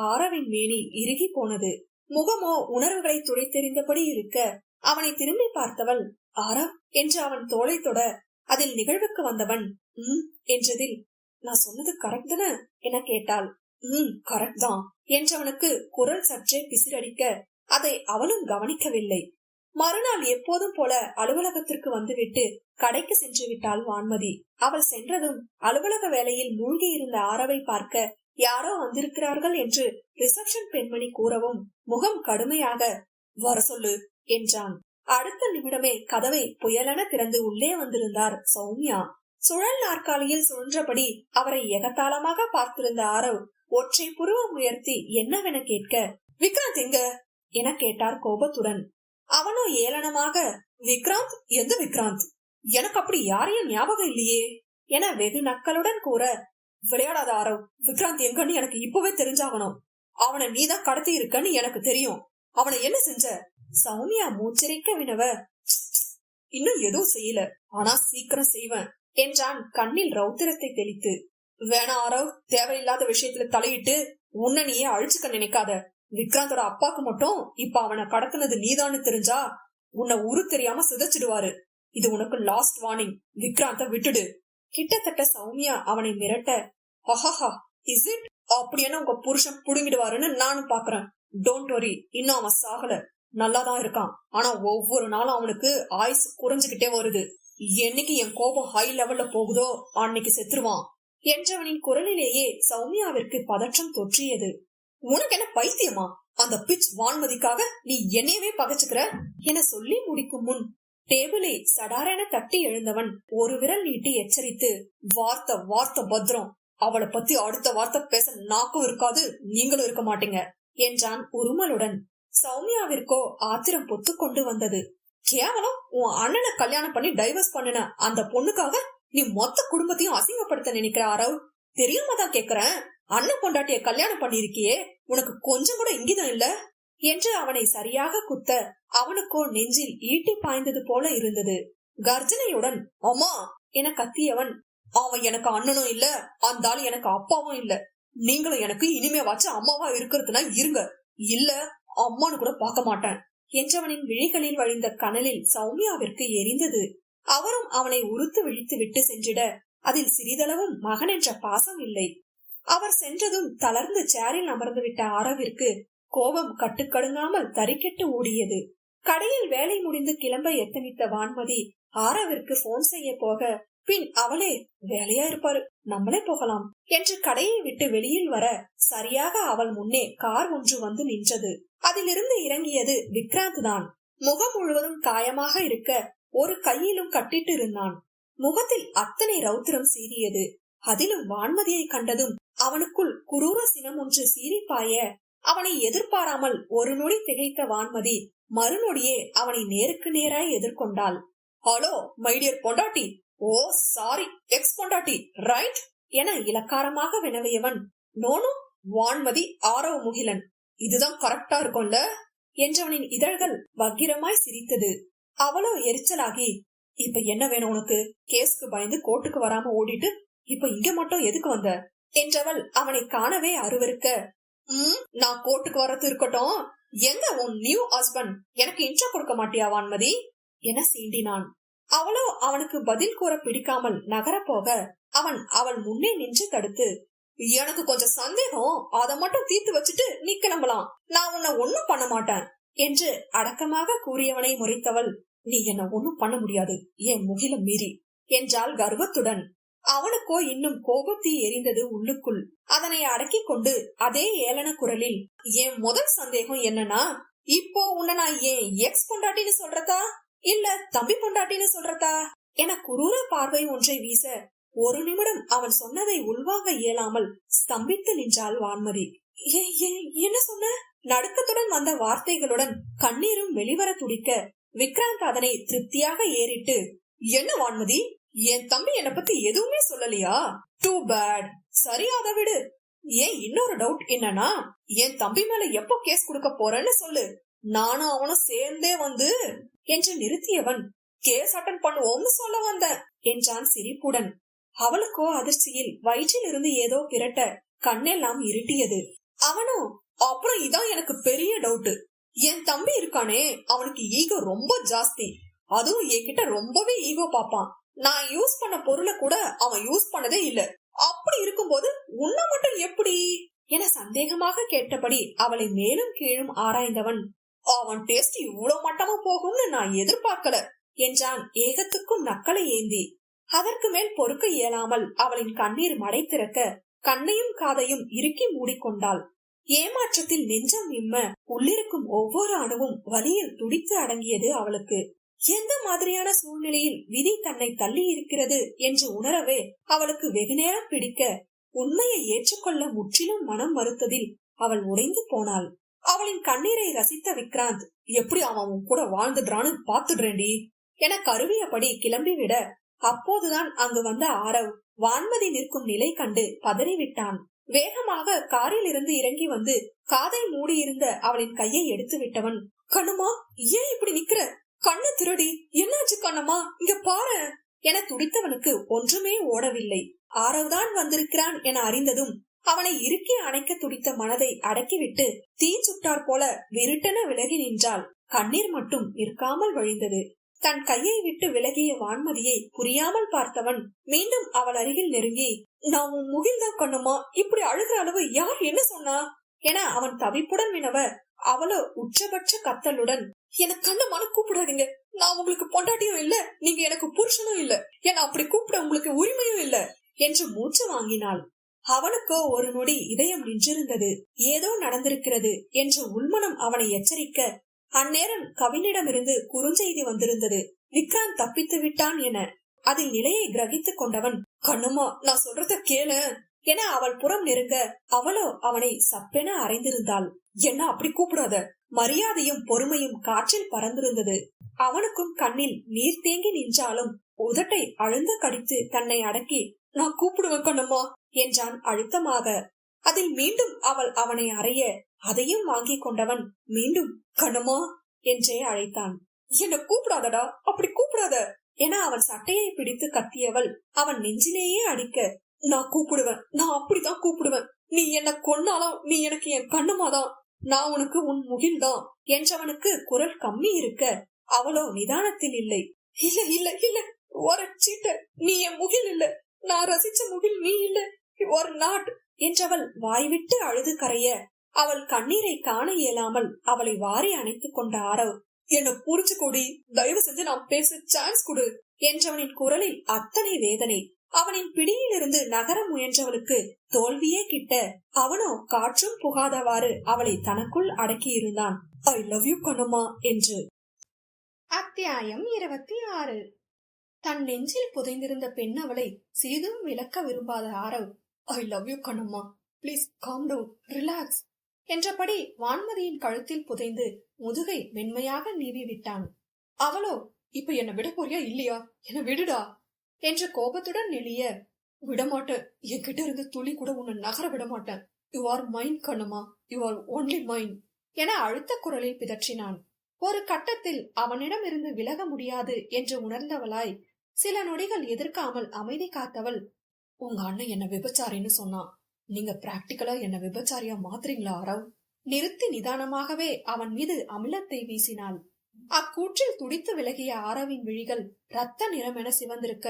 ஆரவின் மேனி இறுகி போனது. முகமோ உணர்வுகளை துடைத்தெறிந்தபடி இருக்க அவனை திரும்பி பார்த்தவள், ஆரவ் என்று அவன் தோளை தொட அதில் நிகழ்வுக்கு வந்தவன் என்றதில், நான் சொன்னது கரெக்ட் தானே என கேட்டாள். கரெக்ட் தான் என்றவனுக்கு குரல் சற்றே பிசிரடிக்க அதை அவளும் கவனிக்கவில்லை. மறுநாள் எப்போதும் போல அலுவலகத்திற்கு வந்துவிட்டு கடைக்கு சென்று விட்டாள் வான்மதி. அவள் சென்றதும் அலுவலக வேலையில் மூழ்கி இருந்த ஆரவை பார்க்க யாரோ வந்திருக்கிறார்கள் என்று ரிசப்ஷன் பெண்மணி கூறவும் முகம் கடுமையாக, வர சொல்லு என்றான். அடுத்த நிமிடமே கதவை புயலென திறந்து உள்ளே வந்திருந்தார் சௌமியா. சுழல் நாற்காலியில் சுழன்றபடி அவரை எகத்தாளமாக பார்த்திருந்த ஆரவ் ஒற்றை புருவம் உயர்த்தி என்னவென கேட்க, விக்ராந்த் எங்க என கேட்டார் கோபத்துடன். அவனோ ஏளனமாக, விக்ராந்த்? எந்த விக்ராந்த்? எனக்கு அப்படி யாரையும் ஞாபகம் இல்லையே என வெகு நக்களுடன் கூற, விளையாடாத ஆரவ், விக்ராந்த் எங்கன்னு எனக்கு இப்பவே தெரிஞ்சாகணும். அவனை நீதான் கடத்தி இருக்கன்னு எனக்கு தெரியும். அவனை என்ன செஞ்ச? சௌமியா மூச்சிறைக்க வினவ, இன்னும் எதுவும் செய்யல, ஆனா சீக்கிரம் செய்வேன் என்றான் கண்ணில் ரௌத்திரத்தை தெளித்து. வேணா ஆரவ், தேவையில்லாத விஷயத்துல தலையிட்டு உன்னை நீயே அழிச்சுக்க நினைக்காத. விக்ராந்தோட அப்பாக்கு மட்டும் இப்ப அவனை கடத்தினது நீதான்னு தெரிஞ்சா உன்னை உரு தெரியாம சிதைச்சிடுவாரு. இது உனக்கு லாஸ்ட் வார்னிங். விக்ராந்த விட்டுடு. கிட்டத்தட்ட சௌமியா அவனை மிரட்ட, ஹஹஹா, இஸ் இட்? அப்படியான உங்க புருஷன் புடுங்கிடுவாருன்னு நானும் பாக்குறேன். டோன்ட் வரி, இன்னும் அவன் சாகல, நல்லாதான் இருக்கான். ஆனா ஒவ்வொரு நாளும் அவனுக்கு ஆயுசு குறைஞ்சுகிட்டே வருது. என்னைக்கு என் கோபம் ஹை லெவல்ல போகுதோ அன்னைக்கு செத்துருவான் என்றவனின் குரலிலேயே சௌமியாவிற்கு பதற்றம் தொற்றியது. உனக்கு என்ன பைத்தியமா? அந்த பிச் வான்மதிக்காக நீ என்னையவே பகைச்சுக்கிற என சொல்லி முடிக்கும் முன் டேபிளை சடாரென தட்டி எழுந்தவன் ஒரு விரல் நீட்டி எச்சரித்து, வார்த்தை வார்த்தை பத்திரம், அவளை பத்தி அடுத்த வார்த்தை பேச நாக்கும் இருக்காது, நீங்களும் இருக்க மாட்டீங்க என்றான் உருமலுடன். சௌமியாவிற்கோ ஆத்திரம் பொத்து கொண்டு வந்தது. கேவலம், உன் அண்ணனை கல்யாணம் பண்ணி டைவர்ஸ் பண்ணின அந்த பொண்ணுக்காக நீ மொத்த குடும்பத்தையும் அசிங்கப்படுத்த நினைக்கிற ஆரவ்? தெரியாம தான் கேக்குறேன். அண்ணன் பொண்டாட்டிய கல்யாணம் பண்ணிருக்கியே, உனக்கு கொஞ்சம் கூட இங்கிதம் இல்ல என்று அவனை சரியாக குத்த அவனுக்கோ நெஞ்சில் ஈட்டி பாய்ந்தது போல இருந்தது. கர்ஜனையுடன் அம்மா என கத்தியவன், அவன் எனக்கு அண்ணனும் இல்ல, அந்த ஆள் எனக்கு அப்பாவும் இல்ல. நீங்களும் எனக்கு இனிமே வச்ச அம்மாவா இருக்கிறதுனா இருங்க, இல்ல அம்மானு கூட பார்க்க மாட்டேன் என்றவனின் விழிகளில் வழிந்த கனலில் சௌமியாவிற்கு எரிந்தது. அவரும் அவனை உறுத்து விழித்து விட்டு சென்றிட அதில் சிறிதளவும் மகன் என்ற பாசம் இல்லை. அவர் சென்றதும் தளர்ந்து சேரில் அமர்ந்து விட்ட ஆரவிற்கு கோபம் கட்டுக்கடுங்காமல் தறிக்கெட்டு ஓடியது. கடையில் வேலை முடிந்து கிளம்ப எத்தனித்த வான்மதி ஆரவிற்கு போன் செய்ய போக, பின் அவளே வேலையா இருப்பாரு, நம்மளே போகலாம் என்று கடையை விட்டு வெளியில் வர சரியாக அவள் முன்னே கார் ஒன்று வந்து நின்றது. அதிலிருந்து இறங்கியது விக்ராந்த் தான். முகம் முழுவதும் காயமாக இருக்க ஒரு கையிலும் கட்டிட்டு இருந்தான். முகத்தில் அத்தனை ரௌத்திரம் சீறியது. அதிலும் வான்மதியை கண்டதும் அவனுக்குள் குரூர சினம் ஒன்று சீறிப்பாய, அவனை எதிர்பாராமல் ஒரு நொடி திகைத்த வான்மதி மறுநொடியே அவனை நேருக்கு நேராய் எதிர்கொண்டாள். ஹலோ மை டியர் பொண்டாட்டி, ஓ சாரி எக்ஸ் பொண்டாட்டி ரைட் என இலக்காரமாக வினவியவன், நோனோ வான்மதி ஆரவ முகிலன், இதுதான் கரெக்டா இருக்கும்ல என்றவனின் இதழ்கள் வக்கிரமாய் சிரித்தது. அவளோ எரிச்சலாகி, இப்ப என்ன வேணும் உனக்கு? கேஸ்க்கு பயந்து கோர்ட்டுக்கு வராம ஓடிட்டு இப்ப இங்க மட்டும் எதுக்கு வந்த என்றவள் அவனை காணவே அருவருக்க, நான் கோர்ட்டுக்கு வரது இருக்கட்டும், எங்க உன் நியூ ஹஸ்பண்ட், எனக்கு இன்ட்ரோ கொடுக்க மாட்டியா வான்மதி என சீண்டினான். அவளோ அவனுக்கு பதில் கூற பிடிக்காமல் நகர போக அவன் அவள் முன்னே நின்று தடுத்து, எனக்கு கொஞ்சம் சந்தேகம், அதை மட்டும் தீர்த்து வச்சுட்டு நீ கிளம்பலாம், நான் உன்னை ஒண்ணும் பண்ண மாட்டேன் என்று அடக்கமாக கூறியவனை முறைத்தவள், நீ என்ன ஒண்ணும் பண்ண முடியாது என் முகில மீறி என்றாள் கர்வத்துடன். அவனுக்கோ இன்னும் கோபத்தீ எரிந்தது உள்ளுக்குள். அதனை அடக்கி கொண்டு அதே ஏளன குரலில், என் முதல் சந்தேகம் என்னன்னா, இப்போ உன்னை நான் ஏன் எக்ஸ் பொண்டாட்டின்னு சொல்றதா இல்ல தம்பி பொண்டாட்டின்னு சொல்றதா என குரூர பார்வை ஒன்றை வீச ஒரு நிமிடம் அவன் சொன்னதை உள்வாங்க இயலாமல் ஸ்தம்பித்து நின்றாள் வான்மதி. என்ன சொன்ன? நடுக்கத்துடன் வந்த வார்த்தைகளுடன் கண்ணீரும் வெளிவர துடிக்க விக்ராந்த் அதனை திருப்தியாக ஏறிட்டு, என்ன வான்மதி, என் தம்பி என்னை பத்தி எதுவுமே சொல்லலையா? Too bad. சரி அதை விடு. ஏன் இன்னொரு டவுட் என்னன்னா, என் தம்பி மேல எப்போ கேஸ் கொடுக்க போறேன்னு சொல்லு, நானும் அவனும் சேர்ந்தே வந்து என்று நிறுத்தியவன், கேஸ் அட்டன் பண்ணுவோம்னு சொல்ல வந்த என்றான் சிரிப்புடன். அவளுக்கோ அதிர்ச்சியில் வயிற்றில் இருந்து ஏதோ பிரட்ட கண்ணெல்லாம் இருட்டியது. அவனும், அப்புறம் இதான் எனக்கு பெரிய டவுட், என் தம்பி இருக்கானே அவனுக்கு ஈகோ ரொம்ப ஜாஸ்தி, அதுவும் என்கிட்ட ரொம்பவே ஈகோ பாப்பான். நான் யூஸ் பண்ண பொருளை கூட அவன் யூஸ் பண்ணதே இல்ல. அப்படி இருக்கும்போது உன்னை மட்டும் எப்படி என சந்தேகமாக கேட்டபடி அவளை மேலும் கீழும் ஆராய்ந்தவன், அவன் டேஸ்ட் இவ்வளவு மட்டமா போகும்னு நான் எதிர்பார்க்கல என்றான் ஏகத்துக்கும் நக்கலை ஏந்தி. அதற்கு மேல் பொறுக்க இயலாமல் அவளின் கண்ணீர் மடை திறக்க கண்ணையும் காதையும் இறுக்கி மூடிக்கொண்டாள். ஏமாற்றத்தில் நெஞ்சம் விம்ம உள்ளிருக்கும் ஒவ்வொரு அணுவும் வலியில் துடித்து அடங்கியது அவளுக்கு. எந்த மாதிரியான சூழ்நிலையில் விதி தன்னை தள்ளி இருக்கிறது என்று உணரவே அவளுக்கு வெகுநேரம் பிடிக்க உண்மையை ஏற்றுக்கொள்ள முற்றிலும் மனம் மறுத்ததில் அவள் உடைந்து போனாள். அவளின் கண்ணீரை ரசித்த விக்ராந்த், எப்படி அவன் கூட வாழ்ந்துடுறான்னு பாத்துடுறேன்டி என கருவியபடி கிளம்பிவிட, அப்போதுதான் அங்கு வந்த ஆரவ் வான்மதி நிற்கும் நிலை கண்டு பதறிவிட்டான். வேகமாக காரில் இருந்து இறங்கி வந்து காதை மூடியிருந்த அவளின் கையை எடுத்து விட்டவன், கண்ணுமா ஏன் இப்படி நிக்கிற, கண்ணு திருடி, என்னாச்சு கண்ணம்மா இங்க பாரு என துடித்தவனுக்கு ஒன்றுமே ஓடவில்லை. ஆரவ் தான் வந்திருக்கிறான் என அறிந்ததும் அவனை இறுக்கி அணைக்க துடித்த மனதை அடக்கிவிட்டு தீ சுட்டார் போல விருட்டென விலகி நின்றாள். கண்ணீர் மட்டும் நிற்காமல் வழிந்தது. தன் கையை விட்டு விலகிய வான்மதியை புரியாமல் பார்த்தவன் மீண்டும் அவள் அருகில் நெருங்கி, நான் உன் முகில்தான் கண்ணுமா, இப்படி அழுகிற அளவு யார் என்ன சொன்னா என அவன் தவிப்புடன் வினவ, அவளோ உச்சபட்ச கத்தலுடன், எனக்கு கண்ணம்மான்னு கூப்பிடாதீங்க, நான் உங்களுக்கு பொண்டாட்டியும் இல்ல, நீங்க எனக்கு புருஷனும் இல்ல, என்ன அப்படி கூப்பிட உங்களுக்கு உரிமையும் இல்ல என்று மூச்சு வாங்கினாள். அவனுக்கோ ஒரு நொடி இதயம் நின்றிருந்தது. ஏதோ நடந்திருக்கிறது என்று உள்மனம் அவனை எச்சரிக்க, அந்நேரம் கவினிடமிருந்து குறுஞ்செய்தி வந்திருந்தது, விக்ராந்த் தப்பித்து விட்டான் என. அதில் நிலையை கிரகித்துக் கொண்டவன், கண்ணம்மா நான் சொல்றத கேளு என அவள் புறம் நெருங்க, அவளோ அவனை சப்பென அறைந்திருந்தாள். என்ன அப்படி கூப்பிடாத. மரியாதையும் பொறுமையும் காற்றில் பறந்திருந்தது. அவனுக்கும் கண்ணில் நீர் தேங்கி நின்றாலும் உதட்டை அழுந்த கடித்து தன்னை அடக்கி, நான் கூப்பிடுவேன் கண்ணம்மா என்றான் அழுத்தமாக. அதில் மீண்டும் அவள் அவனை அறைய, அதையும் வாங்கி கொண்டவன் மீண்டும் கண்ணம்மா என்றே அழைத்தான். என்ன கூப்பிடாதடா, அப்படி கூப்பிடாத என அவன் சட்டையை பிடித்து கத்தியவள் அவன் நெஞ்சிலேயே அடிக்க, நான் கூப்பிடுவேன், நான் அப்படிதான் கூப்பிடுவேன், நீ என்ன கொன்னாலும் நீ எனக்கு என் கண்ணம்மாதான், நான் உனக்கு உன் முகில்தான் என்றவனுக்கு குரல் கம்மி இருக்க, அவளோ நிதானத்தில் இல்லை. இல்ல இல்ல இல்ல, ஒரு சீட்டர், நீ என் முகில் இல்ல, நான் ரசிச்ச முகில் நீ இல்ல, ஒரு நாட் என்றவள் வாய்விட்டு அழுது கரைய, அவள் கண்ணீரை காண இயலாமல் அவளை வாரி அணைத்துக் கொண்ட ஆரவ், என்ன புரிஞ்சு கொடி, தயவு செஞ்சு நான் பேச சான்ஸ் கொடு என்றவனின் குரலில் அத்தனை வேதனை. அவனின் பிடியிலிருந்து நகர முயன்றவளுக்கு தோல்வியே கிட்ட, அவனோ காற்றும் புகாதவாறு அவளை தனக்குள் அடக்கியிருந்தான். ஐ லவ் யூ கண்ணம்மா என்று. அத்தியாயம் 26. தன் நெஞ்சில் புதைந்திருந்த பெண் அவளை சிறிதும் விளக்க விரும்பாத ஆரவ், ஐ லவ் யூ கண்ணம்மா, பிளீஸ் காம் டவுன், ரிலாக்ஸ் என்றபடி வான்மதியின் கழுத்தில் புதைந்து முதுகை மென்மையாக நீவி விட்டான். அவளோ, இப்ப என்ன விட போறியா இல்லையா, என்ன விடுடா என்று கோபத்துடன் நெளிய, விடமாட்டேன், என்கிட்ட இருந்து துளி கூட உன்னை நகர விடமாட்டேன், you are mine Kannamma, you are only mine என அழுத்த குரலில் பிதற்றினான். ஒரு கட்டத்தில் அவனிடம் இருந்து விலக முடியாது என்று உணர்ந்தவளாய் சில நொடிகள் எதிர்க்காமல் அமைதி காத்தவள், உங்க அண்ணன் என்ன விபச்சாரின்னு சொன்னான், நீங்க பிராக்டிக்கலா என்ன விபச்சாரியா மாத்துறீங்களா ஆரவ்? நிறுத்தி நிதானமாகவே அவன் மீது அமிலத்தை வீசினாள். அக்கூற்றில் துடித்து விலகிய ஆரவின் விழிகள் ரத்த நிறமென சிவந்திருக்க,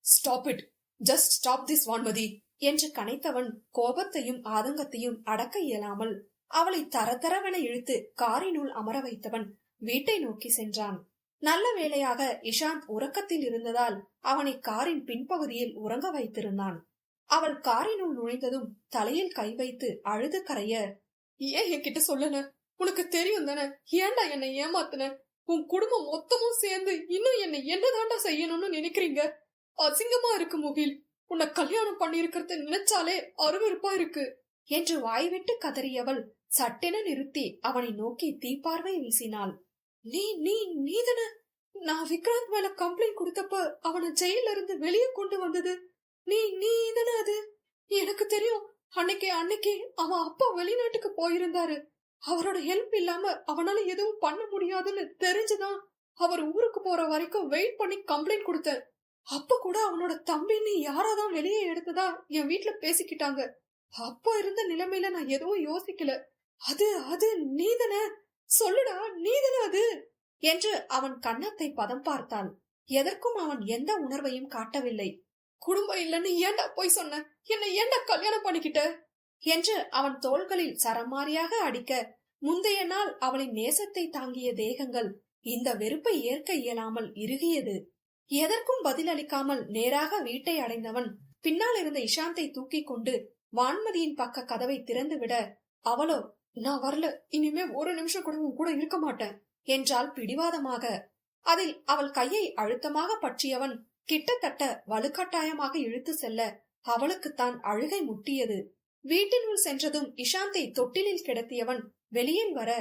stop it, just stop this Vanmathi என்று கனைத்தவன் கோபத்தையும் ஆதங்கத்தையும் அடக்க இயலாமல் அவளை தரதரவென இழுத்து காரினுள் அமர வைத்தவன் வீட்டை நோக்கி சென்றான். நல்ல வேளையாக இஷாந்த் உறக்கத்தில் இருந்ததால் அவனை காரின் பின்பகுதியில் உறங்க வைத்திருந்தான். அவள் காரினுள் நுழைந்ததும் தலையில் கை வைத்து அழுது கரைய, ஏன் என்கிட்ட சொல்லல, உனக்கு தெரியும் தானே, ஏன்டா என்னை ஏமாத்துன, உன் குடும்பம் மொத்தமும் சேர்ந்து இன்னும் என்னை என்னதாண்டா செய்யணும்னு நினைக்கிறீங்க, அசிங்கமா இருக்கு முகில், உன்னை கல்யாணம் பண்ணிருக்கிறத நினைச்சாலே அருவருப்பா இருக்கு என்று வாய்விட்டு கதறியவள் சட்டென நிறுத்தி அவனை நோக்கி தீப்பார்வை வீசினாள். நீ நீ நீதான நான் விக்ராந்த் மேல கம்ப்ளைண்ட் கொடுத்தப்ப அவனை ஜெயில இருந்து வெளியே கொண்டு வந்தது, நீ தானே அது? எனக்கு தெரியும், அன்னைக்கு அவன் அப்பா வெளிநாட்டுக்கு போயிருந்தாரு, அவரோட ஹெல்ப் இல்லாம அவனால எதுவும் பண்ண முடியாதுன்னு தெரிஞ்சுதான் அவர் ஊருக்கு போற வரைக்கும் வெயிட் பண்ணி கம்ப்ளைண்ட் கொடுத்தேன். அப்ப கூட அவனோட தம்பின்னு யாராதான் வெளியே எடுத்ததா என் வீட்டுல பேசிக்கிட்டாங்க. அப்பா இருந்த நிலைமையில நான் எதுவும் யோசிக்கல. அது நீதானே, சொல்லுடா, நீதானே அது என்று அவன் கன்னத்தை பதம் பார்த்தாள். எதற்கும் அவன் எந்த உணர்வையும் காட்டவில்லை. குடும்பம் இல்லன்னு ஏண்டா போய் சொன்ன, என்னை ஏண்டா கல்யாணம் பண்ணிக்கிட்ட என்று அவன் தோள்களில் சரமாரியாக அடிக்க, முந்தைய நாள் அவளின் நேசத்தை தாங்கிய தேகங்கள் இந்த வெறுப்பை ஏற்க இயலாமல் இறுகியது. எதற்கும் பதிலளிக்காமல் நேராக வீட்டை அடைந்தவன் பின்னால் இருந்த இஷாந்தை தூக்கி கொண்டு வான்மதியின் பக்க கதவை திறந்து விட, அவளோ, நான் வரல, இனிமே ஒரு நிமிஷம் கூட உன் கூட இருக்க மாட்டேன் என்றாள் பிடிவாதமாக. அதில் அவள் கையை அழுத்தமாக பற்றியவன் கிட்டத்தட்ட வலுக்கட்டாயமாக இழுத்து செல்ல அவளுக்குத்தான் அழுகை முட்டியது. வீட்டினுள் சென்றதும் இஷாந்தை தொட்டிலில் கிடத்தியவன் வெளியில் வர,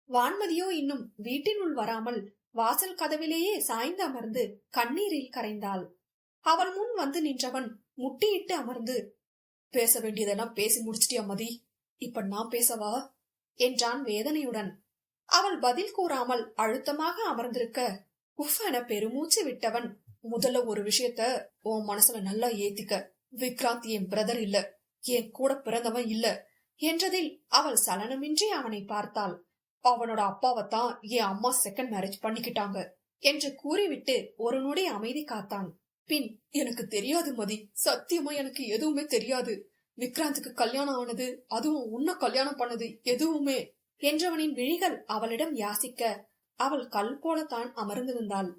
வான்மதியோ இன்னும் வீட்டினுள் வராமல் வாசல் கதவிலேயே சாய்ந்து அமர்ந்து கண்ணீரில் கரைந்தாள். அவள் முன் வந்து நின்றவன் முட்டியிட்டு அமர்ந்து, பேச வேண்டியதெல்லாம் பேசி முடிச்சிட்டியா மதி, இப்ப நான் பேசவா என்றான் வேதனையுடன். அவள் பதில் கூறாமல் அழுத்தமாக அமர்ந்திருக்க, உஃப் என பெருமூச்சு விட்டவன், முதல்ல ஒரு விஷயத்த உன் மனசுல நல்லா ஏத்திக்க, விக்ராந்த் என் பிரதர் இல்ல, என் கூட பிறந்தவன் இல்ல என்றதில் அவள் சலனமின்றி அவனை பார்த்தாள். அவனோட அப்பாவைத்தான் என் அம்மா செகண்ட் மேரேஜ் பண்ணிக்கிட்டாங்க என்று கூறிவிட்டு ஒரு நொடி அமைதி காத்தான். பின், எனக்கு தெரியாது மதி, சத்தியமா எனக்கு எதுவுமே தெரியாது, விக்ராந்துக்கு கல்யாணம் ஆனது, அதுவும் உன்னை கல்யாணம் பண்ணது எதுவுமே என்றவனின் விழிகள் அவளிடம் யாசிக்க அவள் கல் போலத்தான் அமர்ந்திருந்தாள்.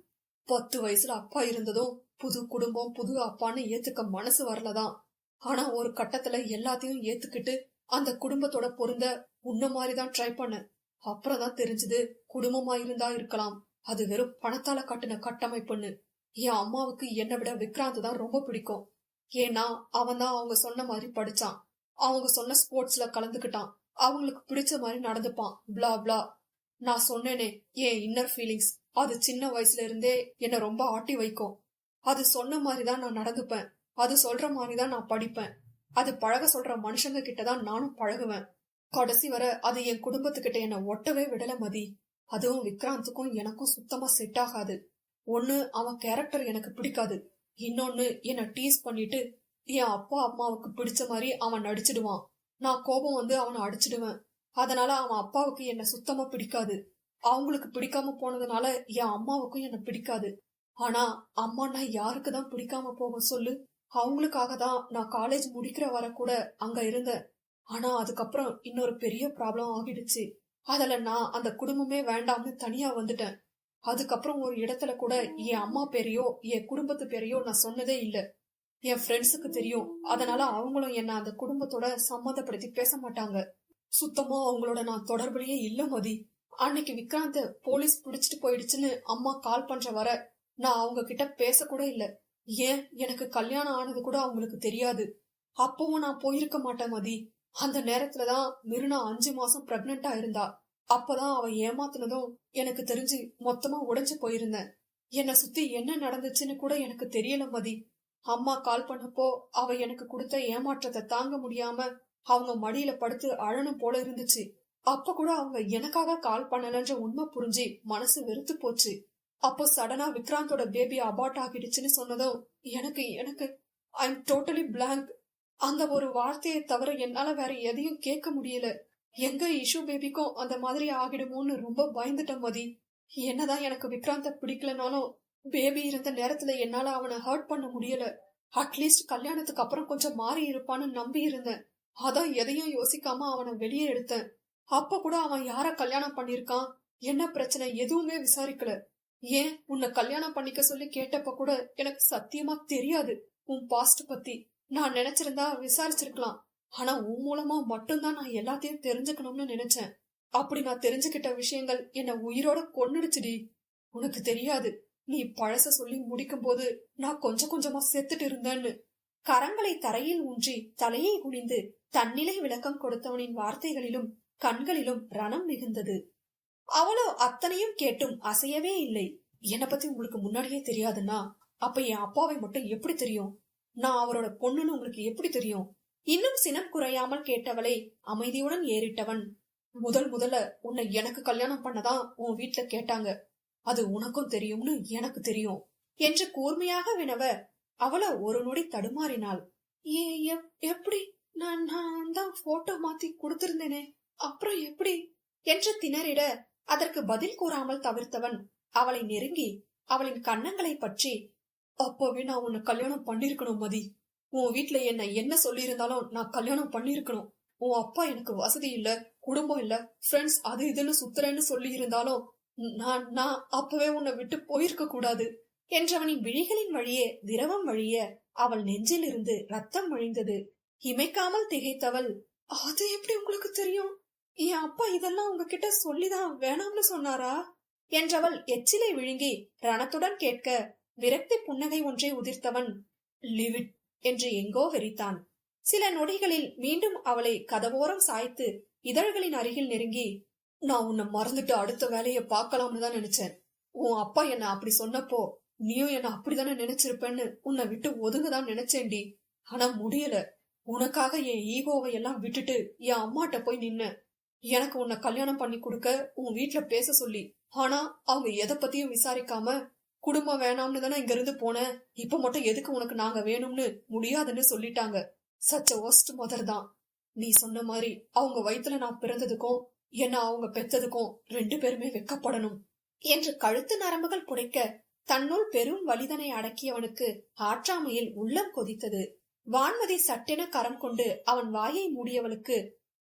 10 வயசுல அப்பா இருந்ததும் புது குடும்பம் புது அப்பான்னு ஏத்துக்க மனசு வரலதான். ஆனா ஒரு கட்டத்துல எல்லாத்தையும் ஏத்துக்கிட்டு அந்த குடும்பத்தோட பொருந்த உன்ன மாதிரிதான் ட்ரை பண்ண. அப்புறம் தான் தெரிஞ்சது குடும்பமா இருந்தா இருக்கலாம், அது வெறும் பணத்தால கட்டின கட்டமைப்புன்னு. என் அம்மாவுக்கு என்னை விட விக்ராந்த் தான் ரொம்ப பிடிக்கும். ஏன்னா அவன் தான் அவங்க சொன்ன மாதிரி படிச்சான், அவங்க சொன்ன ஸ்போர்ட்ஸ்ல கலந்துக்கிட்டான், அவங்களுக்கு பிடிச்ச மாதிரி நடந்துப்பான், பிளா பிளா. நான் சொன்னேனே என் இன்னர் ஃபீலிங்ஸ், அது சின்ன வயசுல இருந்தே என்ன ரொம்ப ஆட்டி வைக்கும். அது சொன்ன மாதிரிதான் நான் நடந்துப்பேன், அது சொல்ற மாதிரிதான் நான் படிப்பேன், அது பழக சொல்ற மனுஷங்க கிட்டதான் நானும் பழகுவேன். கடைசி வர அது என் குடும்பத்துக்கிட்ட என்ன ஒட்டவே விடல மதி. அதுவும் விக்ராந்துக்கும் எனக்கும் சுத்தமா செட் ஆகாது. ஒண்ணு அவன் கேரக்டர் எனக்கு பிடிக்காது, இன்னொன்னு என்ன டீஸ் பண்ணிட்டு என் அப்பா அம்மாவுக்கு பிடிச்ச மாதிரி அவன் நடிச்சிடுவான். நான் கோபம் வந்து அவனை அடிச்சிடுவேன். அதனால அவன் அப்பாவுக்கு என்ன சுத்தமா பிடிக்காது. அவங்களுக்கு பிடிக்காம போனதுனால என் அம்மாவுக்கும் என்ன பிடிக்காது. ஆனா அம்மானா யாருக்குதான் பிடிக்காம போக சொல்லு? அவங்களுக்காக தான் நான் காலேஜ் முடிக்கிற வர கூட அங்க இருந்தேன். ஆனா அதுக்கப்புறம் இன்னொரு பெரிய ப்ராப்ளம் ஆகிடுச்சு. அதுல நான் அந்த குடும்பமே வேண்டாம்னு தனியா வந்துட்டேன். அதுக்கப்புறம் ஒரு இடத்துல கூட என் அம்மா பேரையோ என் குடும்பத்து பேரையோ நான் சொன்னதே இல்ல. என் ஃப்ரெண்ட்ஸுக்கு தெரியும், அதனால அவங்களும் என்ன அந்த குடும்பத்தோட சம்மந்தப்படுத்தி பேச மாட்டாங்க. சுத்தமா அவங்களோட நான் தொடர்புலயே இல்ல மதி. அன்னைக்கு விக்ராந்த போலீஸ் பிடிச்சிட்டு போயிடுச்சுன்னு அம்மா கால் பண்ற வர நான் அவங்க கிட்ட பேச கூட இல்ல. ஏன் எனக்கு கல்யாணம் ஆனது கூட அவங்களுக்கு தெரியாது. அப்பவும் நான் போயிருக்க மாட்டேன் மதி. அந்த நேரத்துலதான் மிருனா 5 மாசம் பிரெக்னெண்டா இருந்தா. அப்பதான் அவ ஏமாத்துனதும் எனக்கு தெரிஞ்சு மொத்தமா உடைஞ்சு போயிருந்தேன். என்னை சுத்தி என்ன நடந்துச்சுன்னு கூட எனக்கு தெரியல மதி. அம்மா கால் பண்ணப்போ அவ எனக்கு கொடுத்த ஏமாற்றத்தை தாங்க முடியாம அவங்க மடியில படுத்து அழணும் போல இருந்துச்சு. அப்ப கூட அவங்க எனக்காக கால் பண்ணலன்ற உண்மை புரிஞ்சு மனசு வெறுத்து போச்சு. அப்போ சடனா விக்ராந்தோட பேபி அபார்ட் ஆகிடுச்சுன்னு சொன்னதும் எனக்கு எனக்கு ஐ எம் டோட்டலி பிளாங்க். அந்த ஒரு வார்த்தையை தவிர என்னால வேற எதையும் கேட்க முடியல. எங்க இஷு பேபிக்கும் அந்த மாதிரி ஆகிடுமோன்னு ரொம்ப பயந்துட்டேன் மதி. என்னதான் எனக்கு விக்ராந்த பிடிக்கலனாலும் பேபி இருந்த நேரத்துல என்னால அவனை ஹர்ட் பண்ண முடியல. அட்லீஸ்ட் கல்யாணத்துக்கு அப்புறம் கொஞ்சம் மாறி இருப்பான்னு நம்பி இருந்தேன். அதான் எதையும் யோசிக்காம அவனை வெளியே எடுத்தேன். அப்ப கூட அவன் யார கல்யாணம் பண்ணிருக்கான், என்ன பிரச்சனை எதுவுமே விசாரிக்கல. ஏன் உன்னை கல்யாணம் பண்ணிக்க சொல்லி கேட்டப்ப கூட எனக்கு சத்தியமா தெரியாது உன் பாஸ்ட் பத்தி. நான் நினைச்சிருந்தா விசாரிச்சிருக்கலாம். ஆனா உன் மூலமா மட்டும்தான் நான் எல்லாத்தையும் தெரிஞ்சுக்கணும்னு நினைச்சேன். அப்படி நான் தெரிஞ்சுக்கிட்ட விஷயங்கள் என்ன உயிரோட கொன்னுடுச்சுடி. உனக்கு தெரியாது, நீ பழச சொல்லி முடிக்கும் போது நான் கொஞ்சம் கொஞ்சமா செத்துட்டு இருந்தேன்னு. கரங்களை தரையில் ஊன்றி தலையை குனிந்து தன்னிலை விளக்கம் கொடுத்தவனின் வார்த்தைகளிலும் கண்களிலும் ரணம் மிகுந்தது. அவளோ அத்தனையும் கேட்டும் அசையவே இல்லை. என்னை பத்தி உங்களுக்கு முன்னாடியே தெரியாதுன்னா அப்ப என் அப்பாவை மட்டும் எப்படி தெரியும்? நான் அவரோட பொண்ணுன்னு உங்களுக்கு எப்படி தெரியும்? இன்னும் சினம் குறையாமல் கேட்டவளை அமைதியுடன் ஏறிட்டவன், முதல்ல உன்னை எனக்கு கல்யாணம் பண்ணதான் உன் வீட்டுல கேட்டாங்க, அது உனக்கும் தெரியும்னு எனக்கு தெரியும் என்று கூர்மையாக வினவ அவளோ ஒரு நொடி தடுமாறினாள். எப்படி? நான் தான் போட்டோ மாத்தி கொடுத்திருந்தேனே, அப்புறம் எப்படி என்று திணறிட அதற்கு பதில் கூறாமல் தவிர்த்தவன் அவளை நெருங்கி அவளின் கன்னங்களை பற்றி, அப்பவே நான் உன்னை கல்யாணம் பண்ணிருக்கணும் மதி. உன் வீட்டுல என்ன சொல்லியிருந்தாலும் நான் கல்யாணம் பண்ணிருக்கணும். உன் அப்பா எனக்கு வசதி இல்ல, குடும்பம் இல்ல, ஃப்ரெண்ட்ஸ் அது இதுன்னு சுத்துறேன்னு சொல்லி இருந்தாலும் நான் அப்பவே உன்னை விட்டு போயிருக்க கூடாது என்றவனின் விழிகளின் வழியே திரவம் வழிய அவள் நெஞ்சில் இருந்து ரத்தம் வழிந்தது. இமைக்காமல் திகைத்தவள், அது எப்படி உங்களுக்கு தெரியும்? என் அப்பா இதெல்லாம் உங்ககிட்ட சொல்லிதான் வேணாம்னு சொன்னாரா என்றவள் எச்சிலை விழுங்கி ரணத்துடன் கேட்க விரக்தி புன்னகை ஒன்றை உதிர்த்தவன் லீவ் இட் என்று எங்கோ வெறித்தான். சில நொடிகளில் மீண்டும் அவளை கதவோரம் சாய்த்து இதழ்களின் அருகில் நெருங்கி, நான் உன்னை மறந்துட்டு அடுத்த வேலையை பார்க்கலாம்னு தான் நினைச்சேன். உன் அப்பா என்ன அப்படி சொன்னப்போ நீயும் என்ன அப்படிதானே நினைச்சிருப்பேன்னு உன்னை விட்டு ஒதுங்கதான் நினைச்சேன்டி. ஆனா முடியல. உனக்காக என் ஈகோவை எல்லாம் விட்டுட்டு என் அம்மாட்ட போய் நின்ன. எனக்கு உன்னை கல்யாணம் பண்ணி கொடுக்க உன் வீட்டுல பேச சொல்லி. ஆனா அவங்க எதை பத்தியும் விசாரிக்காம குடும்பம் வேணாம்னு தானே இங்க இருந்து போன, இப்ப மட்டும் எதுக்கு உனக்கு நாங்க வேணும்னு முடியாதுன்னு சொல்லிட்டாங்க. சச்ச ஒஸ்ட் மதர் தான். நீ சொன்ன மாதிரி அவங்க வயித்துல நான் பிறந்ததுக்கும் என்ன அவங்க பெத்ததுக்கும் 2 பேருமே வெக்கப்படணும் என்று கழுத்து நரம்புகள் புடைக்க தன்னுள் பெரும் வலிதனை அடக்கியவனுக்கு ஆற்றாமையில் உள்ளம் கொதித்தது. வான்மதி சட்டென கரம் கொண்டு அவன் வாயை மூடியவளுக்கு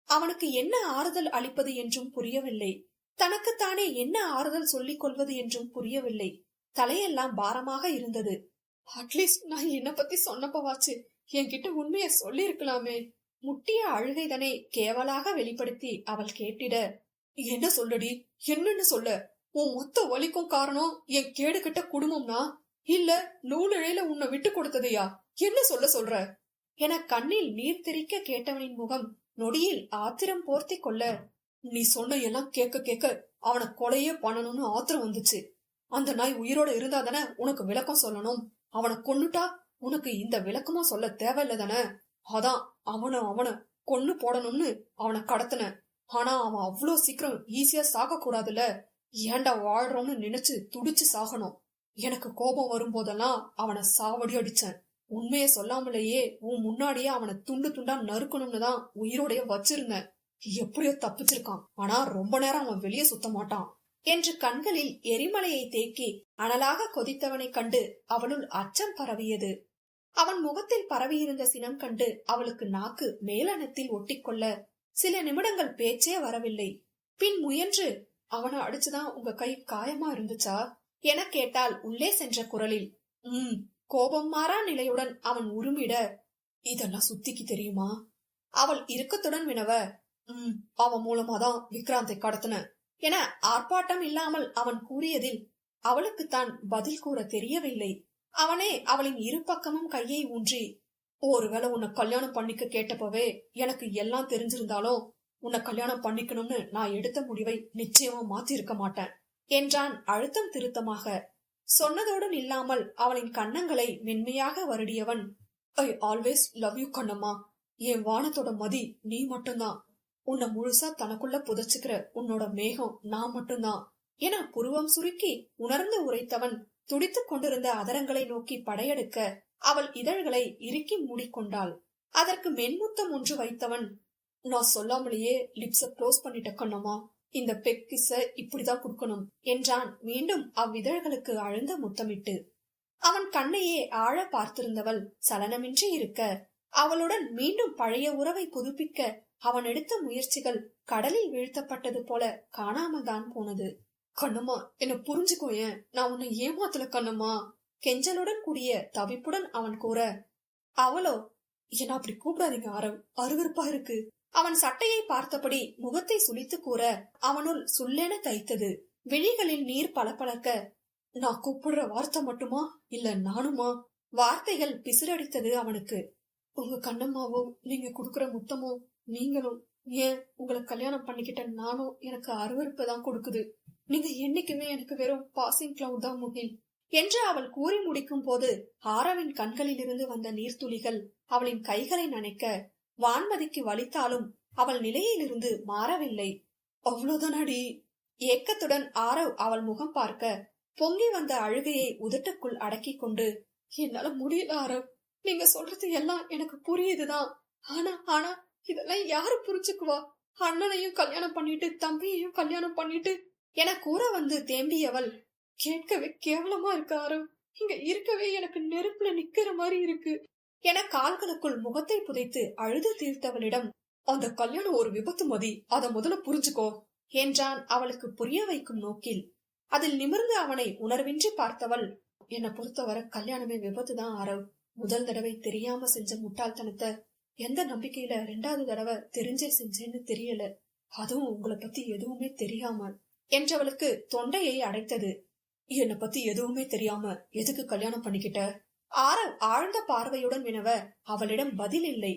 அவனுக்கு என்ன ஆறுதல் அளிப்பது என்றும் புரியவில்லை. தனக்குத்தானே என்ன ஆறுதல் சொல்லிக் கொள்வது என்றும் புரியவில்லை. தலையெல்லாம் பாரமாக இருந்தது. அட்லீஸ்ட் நான் என்ன பத்தி சொன்னப்பவாச்சு என்கிட்ட உண்மைய சொல்லி இருக்கலாமே. முட்டிய அழுகைதனை கேவலாக வெளிப்படுத்தி அவள் கேட்டிட, என்ன சொல்லடி, என்னன்னு சொல்ல? உன் மொத்த வலிக்கும் காரணம் என் கேடுகட்ட குடும்பம்னா, இல்ல நூலிழையில உன்னை விட்டு கொடுத்ததையா? என்ன சொல்ற என கண்ணில் நீர் தெறிக்க கேட்டவனின் முகம் நொடியில் ஆத்திரம் போர்த்தி கொள்ள, நீ சொன்ன எல்லாம் கேட்க கேட்க அவனை கொலையே பண்ணணும்னு ஆத்திரம் வந்துச்சு. அந்த நாய் உயிரோட இருந்தாதானே உனக்கு விளக்கம் சொல்லணும். அவனை கொன்னுட்டா உனக்கு இந்த விளக்கமா சொல்ல தேவையில்ல தானே. அதான் அவனை கொன்னு போடணும்னு அவனை கடத்தின. ஆனா அவன் அவ்வளோ சீக்கிரம் ஈஸியா சாக கூடாதுல. ஏண்டா வாழ்றோம்னு நினைச்சு துடிச்சு சாகணும். எனக்கு கோபம் வரும்போதெல்லாம் அவனை சாவடி அடிச்சேன். உண்மைய சொல்லாமலேயே உன் முன்னாடியே அவனை துண்டு துண்டா நறுக்கணும்னு தான் உயிரோடைய வச்சிருந்தேன். எப்படியோ தப்பிச்சிருக்கான். ஆனா ரொம்ப நேரம் அவன் வெளியே சுத்த மாட்டான் என்று கண்களில் எரிமலையை தேக்கி அனலாக கொதித்தவனை கண்டு அவளுள் அச்சம் பரவியது. அவன் முகத்தில் பரவியிருந்த சினம் கண்டு அவளுக்கு நாக்கு மேலனத்தில் ஒட்டிக்கொள்ள சில நிமிடங்கள் பேச்சே வரவில்லை. பின் முயன்று, அவனை அடிச்சுதான் உங்க கை காயமா இருந்துச்சா என கேட்டால் உள்ளே சென்ற குரலில். கோபம் மாறா நிலையுடன் அவன் உருமிட, இதெல்லாம் சுத்திக்கு தெரியுமா? அவள் இறுக்கத்துடன் வினவ, அவன் மூலமாதான் விக்ராந்தை கடத்தின என ஆர்ப்பாட்டம் இல்லாமல் அவன் கூறியதில் அவளுக்கு தான் பதில் கூற தெரியவில்லை. அவனே அவளின் இரு பக்கமும் கையை ஊன்றி, ஒருவேளை உன்னை கல்யாணம் பண்ணிக்க கேட்டப்பவே எனக்கு எல்லாம் தெரிஞ்சிருந்தாலும் உன்னை கல்யாணம் பண்ணிக்கணும்னு நான் எடுத்த முடிவை நிச்சயமா மாத்தி இருக்க மாட்டேன் என்றான் அழுத்தம் திருத்தமாக. சொன்னதோடு நில்லாமல் அவளின் கன்னங்களை மென்மையாக வருடியவன், I always love you Kannamma. என் வானத்தோட மதி நீ மட்டும்தான். உன்னை முழுசா தனக்குள்ள புதைச்சுக்கிற உன்னோட மேகம் நான் மட்டும்தான் என புருவம் சுருக்கி உணர்ந்து உரைத்தவன் துடித்துக் கொண்டிருந்த அதரங்களை நோக்கி படையெடுக்க அவள் இதழ்களை இறுக்கி மூடிக்கொண்டாள். அதற்கு மென்முத்தம் ஒன்று வைத்தவன், நான் சொல்லாமலேயே லிப்ஸ க்ளோஸ் பண்ணிட்ட கண்ணம்மா. இந்த பெக்கிஸ இப்படிதான் குடுக்கணும் என்றான் மீண்டும் அவ்விதழ்களுக்கு அழுந்த முத்தமிட்டு. அவன் கண்ணையே ஆழ பார்த்திருந்தவள் சலனமின்றி இருக்க அவளுடன் மீண்டும் பழைய உறவை புதுப்பிக்க அவன் எடுத்த முயற்சிகள் கடலில் வீழ்த்தப்பட்டது போல காணாமல் தான் போனது. கண்ணம்மா, என்ன புரிஞ்சுக்கோயேன், நான் உன்னை ஏமாத்தல கண்ணம்மா கெஞ்சலுடன் கூடிய தவிப்புடன் அவன் கூற, அவளோ, என்ன அப்படி கூப்பிடாதீங்க ஆரவ், அருவருப்பா இருக்கு. அவன் சட்டையை பார்த்தபடி முகத்தை சுளித்து கூற அவனுள் சுள்ளென தைத்தது. விழிகளில் நீர் பளபளக்க, நான் கூப்பிடுற வார்த்தை மட்டுமா இல்ல நானுமா? வார்த்தைகள் பிசிறடித்தது அவனுக்கு. உங்க கண்ணம்மாவோ, நீங்க குடுக்கற முத்தமோ, நீங்களும் ஏன் உங்களை கல்யாணம் பண்ணிக்கிட்ட நானும் எனக்கு அருவருப்பதான் கொடுக்குது. நீங்க என்னைக்குமே எனக்கு வெறும் பாசிங் கிளவுட் தான் முகில் என்று அவள் கூறி முடிக்கும் போது ஆரவின் கண்களில் இருந்து வந்த நீர்த்துளிகள் அவளின் கைகளை நனைக்க வான்மதிக்கு வலித்தாலும் அவள் நிலையிலிருந்து மாறவில்லை. அவ்வளவுதானடி? ஏக்கத்துடன் ஆரவ் அவள் முகம் பார்க்க பொங்கி வந்த அழுகையை உதட்டுக்குள் அடக்கி கொண்டு, என்னால முடியல ஆரவ், நீங்க சொல்றது எல்லாம் எனக்கு புரியுதுதான். ஆனா இதெல்லாம் யாரு புரிஞ்சுக்குவா? அண்ணனையும் கல்யாணம் பண்ணிட்டு தம்பியையும் கல்யாணம் பண்ணிட்டு என கூற வந்து தேம்பியவள், கேட்கவே கேவலமா இருக்கு ஆரவ், இங்க இருக்கவே எனக்கு நெருப்புல நிக்கிற மாதிரி இருக்கு என கால்களுக்குள் முகத்தை புதைத்து அழுது தீர்த்தவளிடம், அந்த கல்யாணம் ஒரு விபத்து மதி, அத முதல்ல புரிஞ்சுக்கோ என்றான் அவளுக்கு புரிய வைக்கும் நோக்கில். அதில் நிமிர்ந்து அவனை உணர்வின்றி பார்த்தவள், என்னை பொறுத்தவரை கல்யாணமே விபத்துதான் ஆரவ். முதல் தடவை தெரியாம செஞ்ச முட்டாள்தனத்தை எந்த நம்பிக்கையில 2வது தடவை தெரிஞ்சே செஞ்சேன்னு தெரியல, அதுவும் உங்களை பத்தி எதுவுமே தெரியாம என்றவளுக்கு தொண்டையை அடைத்தது. என்னை பத்தி எதுவுமே தெரியாம எதுக்கு கல்யாணம் பண்ணிக்கிட்ட? ஆரவ் ஆழ்ந்த பார்வையுடன் வினவ அவளிடம் பதில் இல்லை.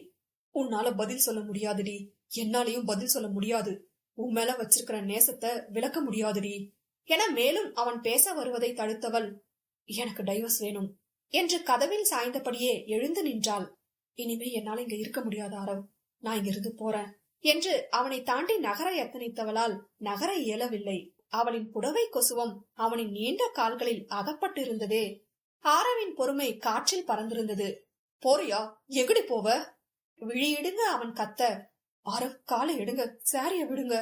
உன்னால பதில் சொல்ல முடியாதுடி, என்னாலையும் பதில் சொல்ல முடியாது. உன் மேல வச்சிருக்கிற நேசத்தை விளக்க முடியாதுடி என மேலும் அவன் பேச வருவதை தடுத்தவள், எனக்கு டைவர்ஸ் வேணும் என்று கதவில் சாய்ந்தபடியே எழுந்து நின்றாள். இனிமே என்னால இங்க இருக்க முடியாது ஆரவ், நான் இங்கிருந்து போறேன் என்று அவனை தாண்டி நகர எத்தனித்தவளால் நகர இயலவில்லை. அவளின் புடவை கொசுவம் அவனின் நீண்ட கால்களில் அகப்பட்டிருந்ததே. ஆரவின் பொறுமை காற்றில் பறந்திருந்தது. போறியா? எங்கடி போவ? விழியிடுங்க அவன் கத்த, ஆரவ் காலை எடுங்க, சாரிய விடுங்க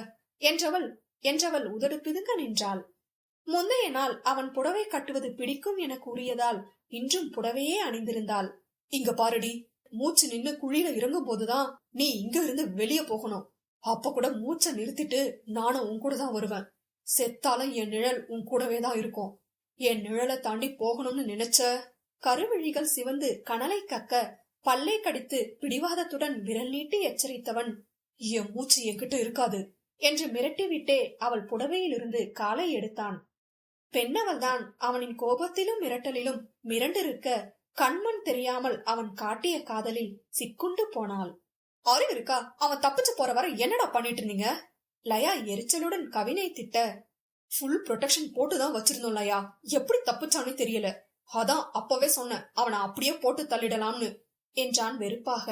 என்றவள் உதடு பிதுங்க நின்றாள். முந்தைய நாள் அவன் புடவை கட்டுவது பிடிக்கும் என கூறியதால் இன்றும் புடவையே அணிந்திருந்தாள். இங்க பாருடி, மூச்சு நின்னு குழியில இறங்கும் போதுதான் நீ இங்க இருந்து வெளியே போகணும். அப்ப கூட மூச்சை நிறுத்திட்டு நானும் உன் கூட தான் வருவேன். செத்தாலும் என் நிழல் உன் கூடவே தான் இருக்கும். என் நிழலை தாண்டி போகணும்னு நினைச்ச. கருவிழிகள் சிவந்து கனலை கக்க பல்லை கடித்து பிடிவாதத்துடன் விரல் நீட்டி எச்சரித்தவன், என் மூச்சு என்கிட்ட இருக்காது என்று மிரட்டிவிட்டே அவள் புடவையிலிருந்து காலை எடுத்தான். பெண்ணவள்தான் அவனின் கோபத்திலும் மிரட்டலிலும் மிரண்டிருக்க கண்மண் தெரியாமல் அவன் காட்டிய காதலில் சிக்குண்டு போனாள். அறிவு இருக்கா? அவன் தப்பிச்சு போற வரை என்னடா பண்ணிட்டு இருந்தீங்க? லயா எரிச்சலுடன் கவினை திட்ட, ஃபுல் ப்ரொடெக்ஷன் போட்டுதான் வச்சிருந்தோம் லயா. எப்படி தப்பிச்சானே தெரியல. அதான் அப்பவே சொன்னேன் அவனை அப்படியே போட்டு தள்ளிடலாம்னு என்றான் வெறுப்பாக.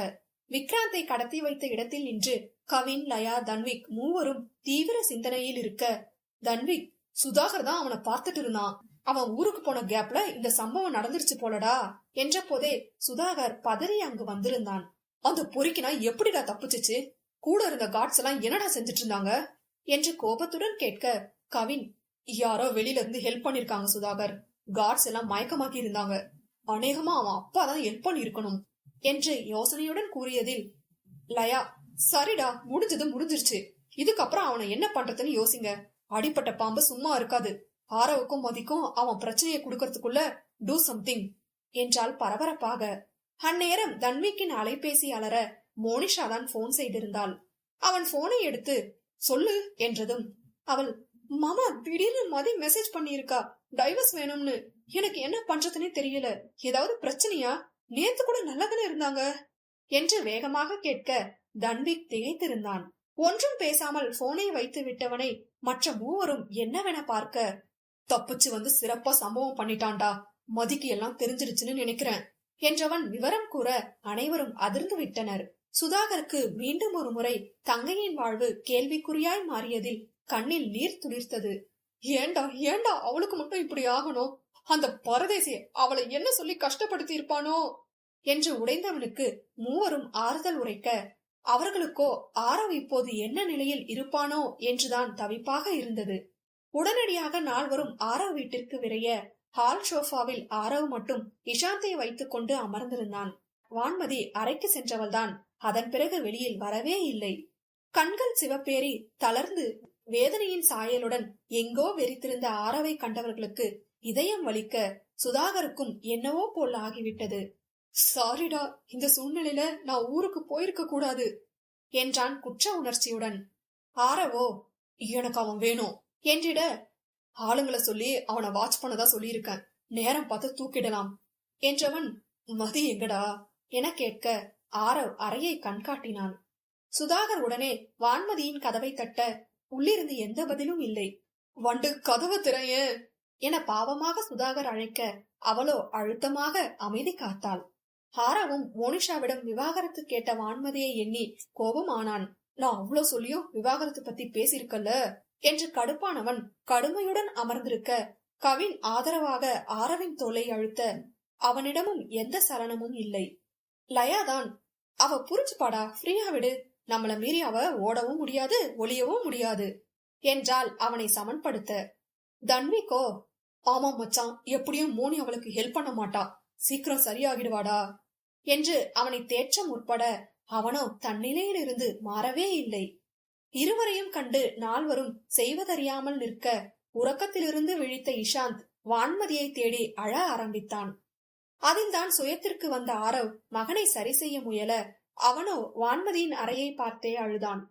விக்ராந்தை கடத்தி வைத்த இடத்தில் நின்று கவின், லயா, தன்விக் மூவரும் தீவிர சிந்தனையில் இருக்க, தன்விக், சுதாகர் தான் அவனை பார்த்துட்டு இருந்தான். அவன் ஊருக்கு போன கேப்ல இந்த சம்பவம் நடந்துருச்சு போலடா என்ற போதே சுதாகர் பதறி அங்கு வந்திருந்தான். அந்த பொறிக்கினா எப்படிடா தப்பிச்சிச்சு? கூட இருந்த காட்ஸ் எல்லாம் என்னடா செஞ்சுட்டு இருந்தாங்க என்று கோபத்துடன் கேட்க, கவின், யாரோ வெளியில இருந்து ஹெல்ப் பண்ணிருக்காங்க சுதாகர். காட்ஸ் எல்லாம் மயக்கமாக்கி இருந்தாங்க. அநேகமா அவன் அப்பா தான் ஹெல்ப் பண்ணி இருக்கணும் என்று யோசனையுடன் கூறியதில் லயா, சரிடா, முடிஞ்சது முடிஞ்சிருச்சு. இதுக்கப்புறம் அவனை என்ன பண்றதுன்னு யோசிங்க. அடிப்பட்ட பாம்பு சும்மா இருக்காது. ஆரவுக்கும் மதிக்கும் அவன் பிரச்சனையை குடுக்கறதுக்குள்ள டூ சம்திங் என்றால் பரபரப்பாக. அந்நேரம் தன்விக்கின் அலைபேசி அலற மோனிஷா தான் போன் செய்திருந்தாள். அவன் போனை எடுத்து சொல்லு என்றதும் அவள், மாமா திடீர்னு மதி மெசேஜ் பண்ணியிருக்கா, டைவர்ஸ் வேணும்னு. எனக்கு என்ன பண்றதுன்னே தெரியல. ஏதாவது பிரச்சனையா? நேத்து கூட நல்லதானே இருந்தாங்க என்று வேகமாக கேட்க தன்விக் திகைத்திருந்தான். ஒன்றும் பேசாமல் போனை வைத்து விட்டவனை மற்ற மூவரும் என்னவென பார்க்க, தப்பிச்சு வந்து சிறப்பா சம்பவம் பண்ணிட்டான்டா, மதிக்கு எல்லாம் தெரிஞ்சிருச்சுன்னு நினைக்கிறேன் என்றவன் விவரம் கூற அனைவரும் அதிர்ந்து விட்டனர். சுதாகருக்கு மீண்டும் ஒரு முறை தங்கையின் வாழ்வு கேள்விக்குறியாய் மாறியதில் கண்ணில் நீர் துளிர்த்தது. ஏண்டா ஏண்டா அவளுக்கு மட்டும் இப்படி ஆகணும்? அந்த பரதேசிய அவளை என்ன சொல்லி கஷ்டப்படுத்தி இருப்பானோ என்று உடைந்தவனுக்கு மூவரும் ஆறுதல் உரைக்க, அவர்களுக்கோ ஆரவ் இப்போது என்ன நிலையில் இருப்பானோ என்றுதான் தவிப்பாக இருந்தது. உடனடியாக நால்வரும் ஆரவ் வீட்டிற்கு விரைய ஹால் சோஃபாவில் ஆரவ் மட்டும் இஷாந்தை வைத்துக் கொண்டு அமர்ந்திருந்தான். வான்மதி அறைக்கு சென்றவள்தான் அதன் பிறகு வெளியில் வரவே இல்லை. கண்கள் சிவப்பேறி தளர்ந்து வேதனையின் சாயலுடன் எங்கோ வெறித்திருந்த ஆரவை கண்டவர்களுக்கு இதயம் வலிக்க, சுதாகருக்கும் என்னவோ போல் ஆகிவிட்டது. சாரிடா, இந்த சூழ்நிலையில நான் ஊருக்கு போயிருக்க கூடாது என்றான் குற்ற உணர்ச்சியுடன். ஆரவோ, எனக்கு அவன் வேணும் என்றிட, ஆளுங்களை சொல்லி அவனை வாட்ச் பண்ணதா சொல்லியிருக்கேன், நேரம் பார்த்து தூக்கிடலாம் என்றவன், மதி எங்கடா என கேட்க ஆரவ் அறையை கண்காட்டினான். சுதாகர் உடனே வான்மதியின் கதவை தட்ட உள்ளிருந்து எந்த பதிலும் இல்லை. வண்டு கதவை திரைய என பாவமாக சுதாகர் அழைக்க அவளோ அழுத்தமாக அமைதி காத்தாள். ஆரவும் மோனிஷாவிடம் விவாகரத்து கேட்ட வான்மதியை எண்ணி கோபமானான். நான் அவ்வளவு சொல்லியும் விவாகரத்து பத்தி பேசியிருக்கல என்று கடுப்பானவன் கடுமையுடன் அமர்ந்திருக்க, கவின் ஆதரவாக ஆரவின் தோலை அழுத்த அவனிடமும் எந்த சலனமும் இல்லை. லயாதான், அவ புரிஞ்சுப்பாடா, ஃப்ரீயா விடு, நம்மள மீறி அவ ஓடவும் முடியாது ஒளியவும் முடியாது என்றால் அவனை சமன்படுத்த. தன்விக்கோ, ஆமா மச்சான், எப்படியும் மோனி அவளுக்கு ஹெல்ப் பண்ண மாட்டா, சீக்கிரம் சரியாகிடுவாடா என்று அவனை தேற்ற முற்பட அவனோ தன்னிலையிலிருந்து மாறவே இல்லை. இருவரையும் கண்டு நால்வரும் செய்வதறியாமல் நிற்க உறக்கத்திலிருந்து விழித்த இஷாந்த் வான்மதியை தேடி அழ ஆரம்பித்தான். அதில்தான் சுயத்திற்கு வந்த ஆரவ் மகனை சரி செய்ய முயல அவனோ வான்மதியின் அறையை பார்த்தே அழுதான்.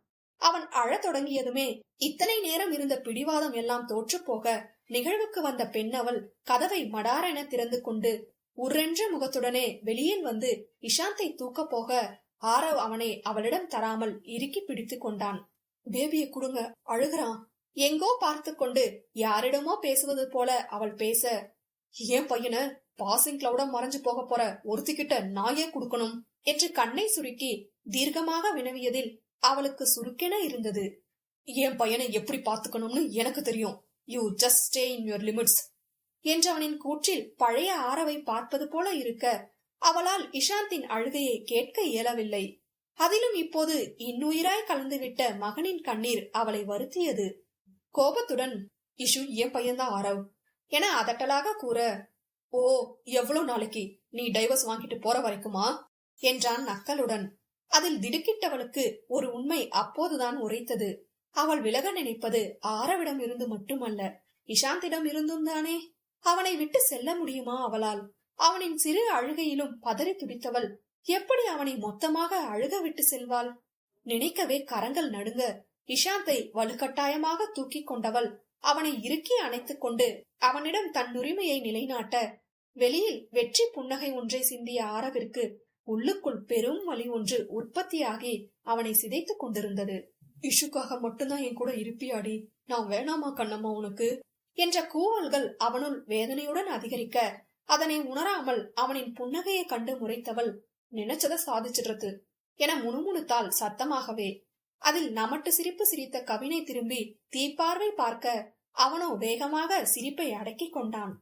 அவன் அழத் தொடங்கியதுமே இத்தனை நேரம் இருந்த பிடிவாதம் எல்லாம் தோற்று போக நிகழ்வுக்கு வந்த பெண்ணவள் கதவை மடாரென திறந்து கொண்டு உர்ரென்ற முகத்துடனே வெளியில் வந்து இஷாந்தை தூக்க போக ஆரவ் அவனை அவளிடம் தராமல் இறுக்கி பிடித்து கொண்டான். பேபியை குடுங்க, அழுகிறான். எங்கோ பார்த்து கொண்டு யாரிடமோ பேசுவது போல அவள் பேச, ஏன் பையன பாசிங் கிளவுடா மறைஞ்சு போக போற ஒருத்திக்கிட்ட நான் ஏன் குடுக்கணும் என்று கண்ணை சுருக்கி தீர்க்கமாக வினவியதில் அவளுக்கு சுருக்கென இருந்தது. என் பையனை எப்படி பாத்துக்கணும்னு எனக்கு தெரியும். You just stay in your limits என்றவனின் கூற்றில் பழைய ஆரவை பார்ப்பது போல இருக்க அவளால் இஷாந்தின் அழுகையை கேட்க இயலவில்லை. அதிலும் இப்போது இன்னுயிராய் கலந்துவிட்ட மகனின் கண்ணீர் அவளை வருத்தியது. கோபத்துடன், இஷு என் பையன்தான் ஆரவ் என அதட்டலாக கூற, ஓ, எவ்வளவு நாளைக்கு? நீ டைவர்ஸ் வாங்கிட்டு போற வரைக்குமா என்றான் நக்கலுடன். அதில் திடுக்கிட்டவளுக்கு ஒரு உண்மை அப்போதுதான் உரைத்தது. அவள் விலக நினைப்பது ஆரவிடம் இருந்து மட்டுமல்ல, இஷாந்திடம் இருந்தும் தானே. அவனை விட்டு செல்ல முடியுமா அவளால்? அவனின் சிறு அழுகையிலும் பதறி துடித்தவள் எப்படி அவனை மொத்தமாக அழுக விட்டு செல்வாள்? நினைக்கவே கரங்கள் நடுங்க இஷாந்தை வலுக்கட்டாயமாக தூக்கி கொண்டவள் அவனை இறுக்கி அணைத்துக் கொண்டு அவனிடம் தன் உரிமையை நிலைநாட்ட வெளியில் வெற்றி புன்னகை ஒன்றை சிந்திய ஆரவிற்கு உள்ளுக்குள் பெரும் வலி ஒன்று உற்பத்தியாகி அவனை சிதைத்துக் கொண்டிருந்தது. இஷுக்காக மட்டும்தான் என் கூட இருப்பியாடி, நான் வேணாமா கண்ணம்மா உனக்கு என்ற கூவல்கள் அவனுள் வேதனையுடன் அதிகரிக்க அதனை உணராமல் அவனின் புன்னகையை கண்டு முறைத்தவள் நினைச்சத சாதிச்சிடுறது என முணுமுணுத்தாள் சத்தமாகவே. அதில் நமட்டு சிரிப்பு சிரித்த கவினை திரும்பி தீப்பார்வை பார்க்க அவனோ வேகமாக சிரிப்பை அடக்கிக் கொண்டான்.